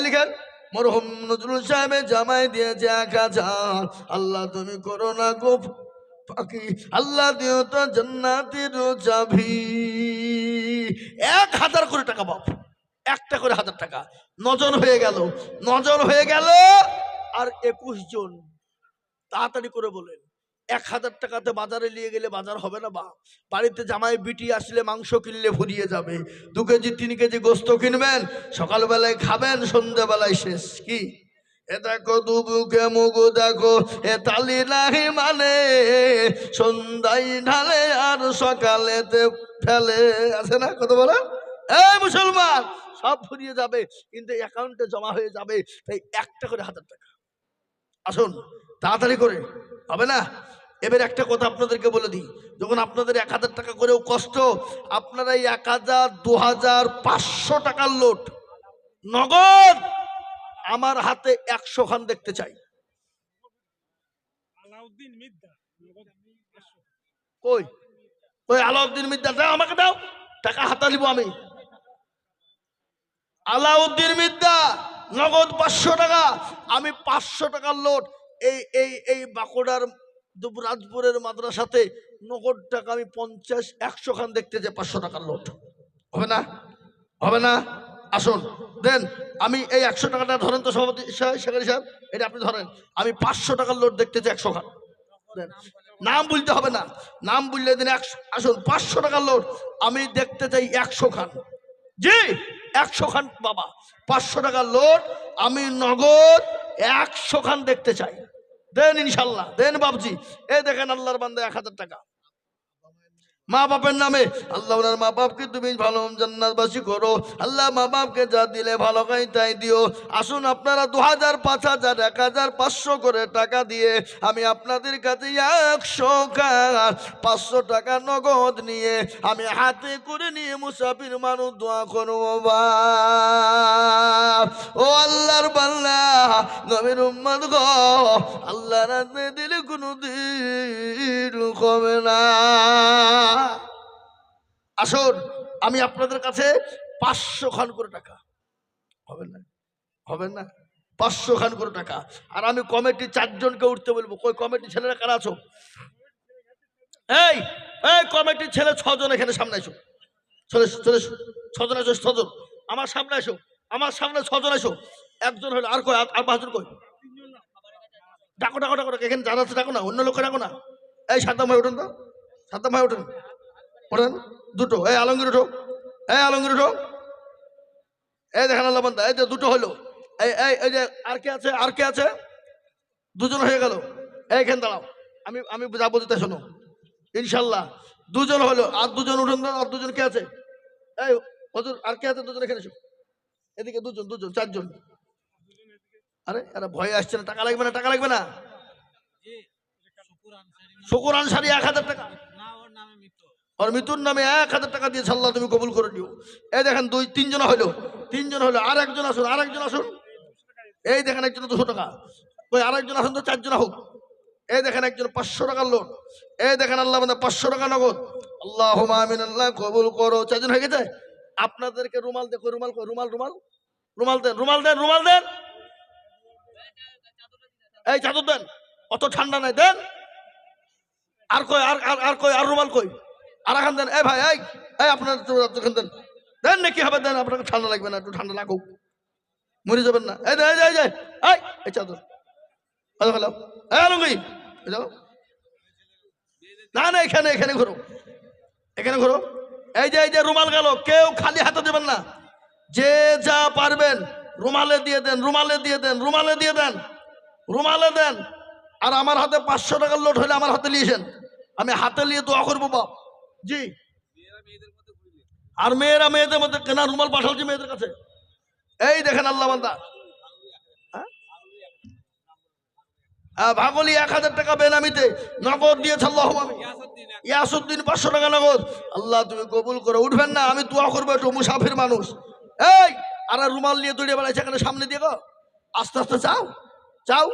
লিখেন, মরহুম নজরুল সাহেবের জামাই দিয়েছে 1,000। আল্লাহ তুমি করো না গো ফাঁকি, আল্লাহ দিও তো জান্নাতের চাবি। 1,000 করে টাকা বাপ, একটা করে 1,000 টাকা। 9 জন হয়ে গেল, 9 জন হয়ে গেল। আর 21 জন, তাড়াতাড়ি করে বলেন। 1,000 টাকাতে বাজারে নিয়ে গেলে বাজার হবে না বা? বাড়িতে জামাই বিটি আসলে মাংস কিনলে ফুরিয়ে যাবে। 2 কেজি 3 কেজি গোস্ত কিনবেন, সকালবেলায় খাবেন, সন্ধ্যাবেলায় শেষ। কি এ দেখো দুবুকে মুগু দেখো, এ তালি নাহি মানে সন্ধ্যায় ঢালে আর সকালেতে ফেলে, আছে না কত বলে? এই মুসলমান, সব ফুরিয়ে যাবে কিন্তু অ্যাকাউন্টে জমা হয়ে যাবে। তাই একটা করে 1,000 টাকা। আসুন তাড়াতাড়ি করে, হবে না? এবার একটা কথা আপনাদেরকে বলে দিই, যখন আপনাদের 1,000 টাকা করেও কষ্ট, আপনারা এই 1,000, 2,000, 500 টাকার লোট নগদ আমার হাতে 100 খান দেখতে চাই। কই কই আলাউদ্দিন মিদ্দা, দাও আমাকে, দাও টাকা হাতা দিব আমি। আলাউদ্দিন মিদ্দা নগদ 500 টাকা। আমি 500 টাকার লোট এই এই এই বাঁকুড়ার দুবরাজপুরের মাদ্রাসাতে নগদ টাকা আমি 50-100 খান দেখতে চাই। 500 টাকার লোট হবে না? হবে না? আসুন দেন, আমি এই 100 টাকাটা ধরেন তো সভাপতি সেক্রেটারি সাহেব, এটা আপনি ধরেন। আমি 500 টাকার লোট দেখতে চাই 100 খান দেন। নাম বলতে হবে না, নাম বললে দিন 100। আসুন 500 টাকার লোট আমি দেখতে চাই 100 খান। জি 100 খান বাবা, 500 টাকার লোট আমি নগদ 100 খান দেখতে চাই। দেন ইনশাল্লাহ, দেন বাবজি। এই দেখেন আল্লাহর বান্দা 1,000 টাকা মা বাপের নামে। আল্লাহ ওনার মা বাপকে তুমি ভালো জান্নাতবাসী করো। আল্লাহ মা বাপকে যা দিলে ভালো খাই তাই দিও। আসুন আপনারা 2,000, 5,000, 1,000, 500 করে টাকা দিয়ে আমি আপনাদের কাছে 100 খান 500 টাকা নগদ নিয়ে আমি হাতে করে নিয়ে মুসাফির মানুষ দোয়া করবো। ও আল্লাহর বান্দা নবীর উম্মত গো, আল্লাহ রাতে দিলে কোনো দিন কমে না। আসুন আমি আপনাদের কাছে 500 খান করে টাকা, হবে না? হবে না? 500 খান করে টাকা। আর আমি কমিটি 4 জনকে উঠতে বলবো। কই কমিটি ছেলেরা কারা আছো? এই এই কমিটির ছেলে 6 জন এখানে সামনে এসো। চলে 6 জন এসো, 6 জন আমার সামনে এসো, আমার সামনে 6 জন এসো। একজন হলো, আর কই, আর 5 জন কই? ডাকো ডাকো ডাকো, এখানে যারা আছে ডাকো না, অন্য লোককে ডাকো না। এই সাদ্দাম ভাই ওঠেন তো, সাদ্দাম ভাই ওঠেন, ওঠেন দুটো। এই আলমগীর ওঠো, এই আলমগীর ওঠো। এই দেখেন আল্লাহ বান্দা, এই যে দুটো হলো। এই এই এই যে আর কে আছে, আর কে আছে? 2 জন হয়ে গেল। এইখানে দাঁড়াও, আমি আমি যা বলতে শোনো। ইনশাল্লাহ 2 জন হলো, আর 2 জন উঠেন। আর 2 জন কে আছে? এই হুজুর, আর কে আছে? 2 জন এখানে এসো। এদিকে 2 জন, 2 জন, 4 জন। আরে আরে ভয়ে আসছে না? টাকা লাগবে না, টাকা লাগবে না। শুকুর আনসারি 1,000 টাকা, আর মিতুর নামে 1,000 টাকা দিয়ে আল্লাহ তুমি কবুল করে দিও। এই দেখেন 2-3 জন হলো, 3 জন হলো। আর একজন আসুন, আর একজন আসুন। এই দেখেন একজন 200 টাকা। ওই আর একজন আসুন তো, 4 জন হোক। এই দেখেন একজন 500 টাকার লোট। এই দেখেন আল্লাহ মানে 500 টাকা নগদ। আল্লাহুম্মা আমিন, আল্লাহ কবুল করো। 4 জন হয়ে গেছে। আপনাদেরকে রুমাল দেখো, রুমাল কই? রুমাল রুমাল রুমাল দেন, রুমাল দেন, রুমাল দেন। এই চাদর দেন, অত ঠান্ডা নাই, দেন। আর কই, আর কই, আর রুমাল কই? আর এখন দেন। এই ভাই, এই এই আপনার দেন, দেন না কি হবে, দেন। আপনাকে ঠান্ডা লাগবে না? একটু ঠান্ডা লাগুক, মরে যাবেন না। এই এই এই এই এই চাদর, হ্যালো হ্যালো, এই আলমগীর, না না, এখানে এখানে ঘোরো, এখানে ঘোরো। এই যে রুমাল গেল, কেউ খালি হাতে দেবেন না। যে যা পারবেন রুমালে দিয়ে দেন, রুমালে দিয়ে দেন, রুমালে দিয়ে দেন, রুমালে দেন। আর আমার হাতে 500 টাকার লোট হলে আমার হাতে নিয়েছেন, আমি হাতে নিয়ে দোয়া করবো বাপ। জি। আর মেয়েরা মেয়েদের মধ্যে কেনা রুমাল পাঠাচ্ছি মেয়েদের কাছে। এই দেখেন আল্লাহ বান্দা, ভাগলি 1000 টাকা বেনামিতে নগদ দিয়েছে আল্লাহ ইয়াসুদ্দিন 500 টাকা নগদ। আল্লাহ তুমি কবুল করে। উঠবেন না, আমি দোয়া করবো, একটু মুসাফির মানুষ। এই আর রুমাল নিয়ে দৌড়ে বেড়াইছে এখানে সামনে দিয়ে গো, আস্তে আস্তে চাও চাও,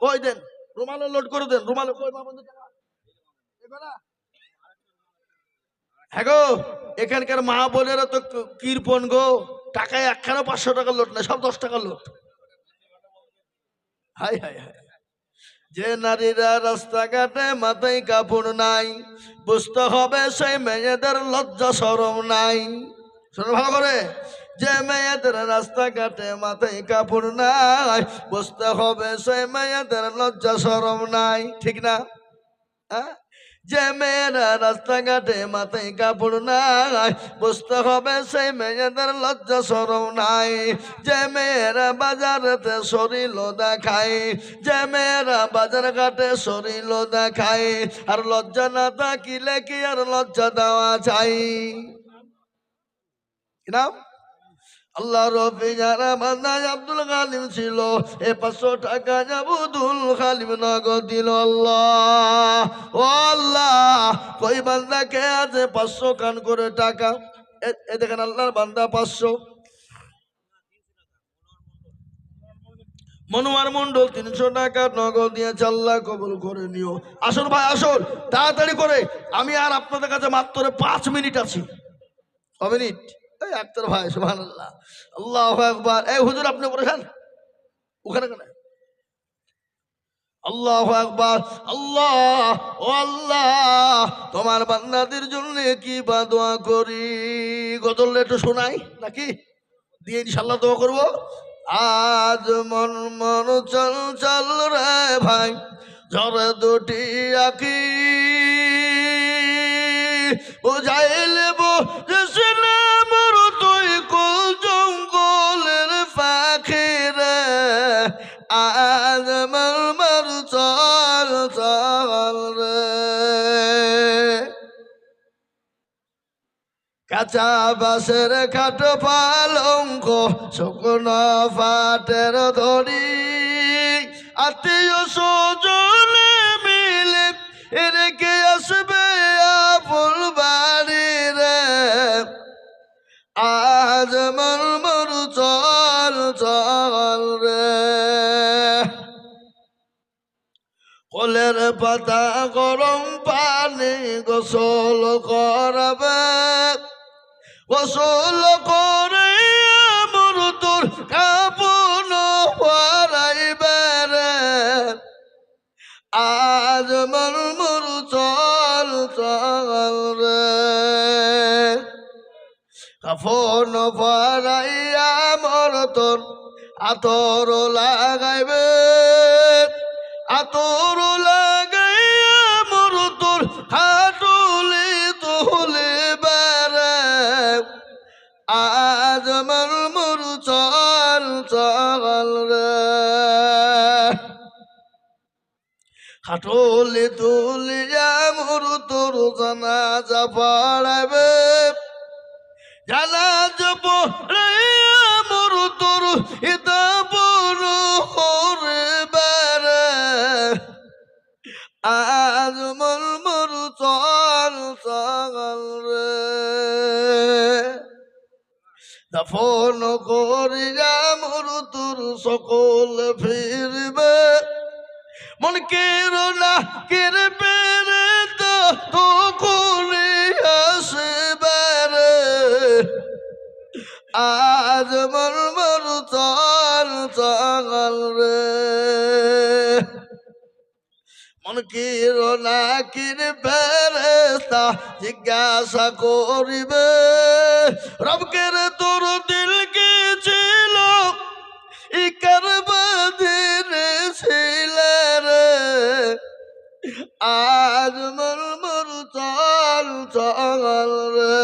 কই দেন রুমালে লোড করে দেন, রুমালে কই মা বন্ধু টাকা দেবে না? হ্যাঁ গো, এখানকার মা বোনেরা তো কৃপণ গো, টাকায় একখানা 500 টাকার লোট না, সব 10 টাকার লোট। হাই হাই হাই, যে নারীরা রাস্তাঘাটে মাথায় কাপড় নাই, বুঝতে হবে সেই মেয়েদের লজ্জা শরম নাই। শোনো ভালো করে, যে মেয়েদের রাস্তাঘাটে মাথায় কাপড় নাই, বুঝতে হবে সেই মেয়েদের লজ্জা শরম নাই, ঠিক না? হ্যাঁ, যে মেয়েরা রাস্তাঘাটে মাথায় কাপড় নাই, বুঝতে হবে সেই মেয়েদের লজ্জা শরম নাই। যে মেয়েরা বাজারেতে শরীর দেখায়, যে মেয়েরা বাজার ঘাটে শরীর দেখায়, আর লজ্জা না থাকিলে কি আর লজ্জা দেওয়া চাই? কি নাম? আল্লাহ রবি যারা বান্দায় আব্দুল গালিম ছিল, 500 টাকা আব্দুল গালিম নগদ দিল। আল্লাহ ও আল্লাহ, কই বান্দাকে আছে 500 কান করে টাকা? এ দেখেন আল্লাহর বান্দা 500। মনোয়ার মন্ডল 300 টাকা নগদ দিয়েছে, আল্লাহ কবুল করে নিও। আসুন ভাই আসুন, তাড়াতাড়ি করে, আমি আর আপনাদের কাছে মাত্র 5 মিনিট আছি। 5 মিনিট। এই আক্তার ভাই, সুবহানাল্লাহ, আল্লাহু আকবার। এই হুজুর আপনি বলেছেন ওখানে কেন? আল্লাহু আকবার। আল্লাহ ও আল্লাহ, তোমার বান্দাদের জন্য কি বা দোয়া করি? গজল একটু শোনাই নাকি দিয়ে ইনশাআল্লাহ দোয়া করব। আজ মন মন চল চল রে ভাই, ঝরে দুটি আঁখি বুঝাইলে বুঝিসনে মোর তুই কুল জঙ্গলের পাখি রে। আজ মর মর চল চল রে, কাঁচা বাঁশের খাট পালঙ্ক, শুকনো পাটের দড়ি, আত্মীয় স্বজনে মিলে রেখে আসবে আপন বাড়ি রে। আজ মর মর চল চল রে, কলের পাতা গরম পানি গোসল করাবে, গোসল করে মোর তোর কাপন পরাইবে রে। আজ মর মর চল চল রে, কাফন পরাইয়া মোর তোর আতর লাগাইবে, আতর লাগাইয়া মোর তোর হাটুলি তুলে বেড়ে। আজ মর মর চল চল রে, হাটুলি তুলিয়া মোর তোর জানাজা পড়াবে, জানাজা পড়াইয়া মোর তোর ইতাবন করবে রে। আজ মর মর চল চল রে, দাফন করিয়া মোর তোর সকল ফিরবে, মন কেরোনা কেরবে রে তো করে আসবে রে। আজ মর মর চল চল রে, মন কিরোনা কিরবে রে তা জিজ্ঞাসা করিবে, রবকে রে তোর দিল কি ছিল ইকার বাদিনে ছিলে রে। আজ মর মর চল চল রে,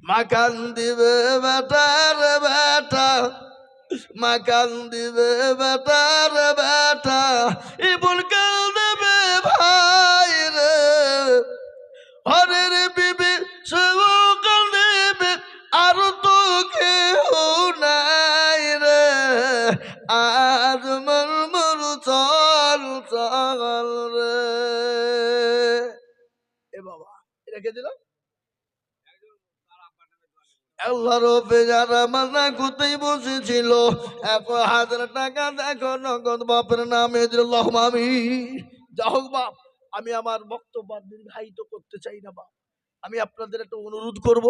মাকান দিবে বেটার বেটা, মাকান দিবে বেটার বেটা, ইবুল কাল দেবে ভাই রে। হরের বিবি সেও কাল দেবে, আর তো কেউ নাই রে। আজ মর চল চল রে। এ বাবা রেখে দিল আল্লাহর বেজারা মানা কোথায় বসেছিল 1,000 টাকা দেখো নগদ বাপের নামে দিল আমি। যা হোক বাপ, আমি আমার বক্তব্য আর দীর্ঘায়িত করতে চাই না বাপ। আমি আপনাদের একটা অনুরোধ করব,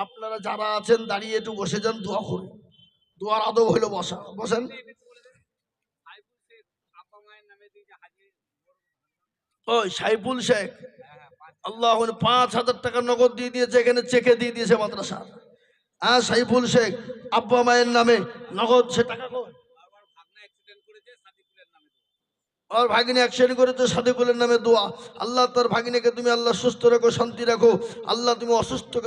আপনারা যারা আছেন দাঁড়িয়ে একটু বসে যান, দোয়া করুন। দোয়ার আদব হইলো বসা, বসেন। ওই সাইফুল শেখ আল্লাহ 5,000 টাকা নগদ দিয়ে দিয়েছে, এখানে চেকে দিয়ে দিয়েছে মাদ্রাসা। হ্যাঁ সাইফুল শেখ আব্বা মায়ের নামে নগদ সে টাকা কই? আর ভাগিনী অ্যাক্সিডেন্ট করেছে, সাদিকুলের নামে দোয়া। আল্লাহ তার ভাগিনীকে তুমি আল্লাহ সুস্থ রাখো, শান্তি রাখো। আল্লাহ তুমি অসুস্থকে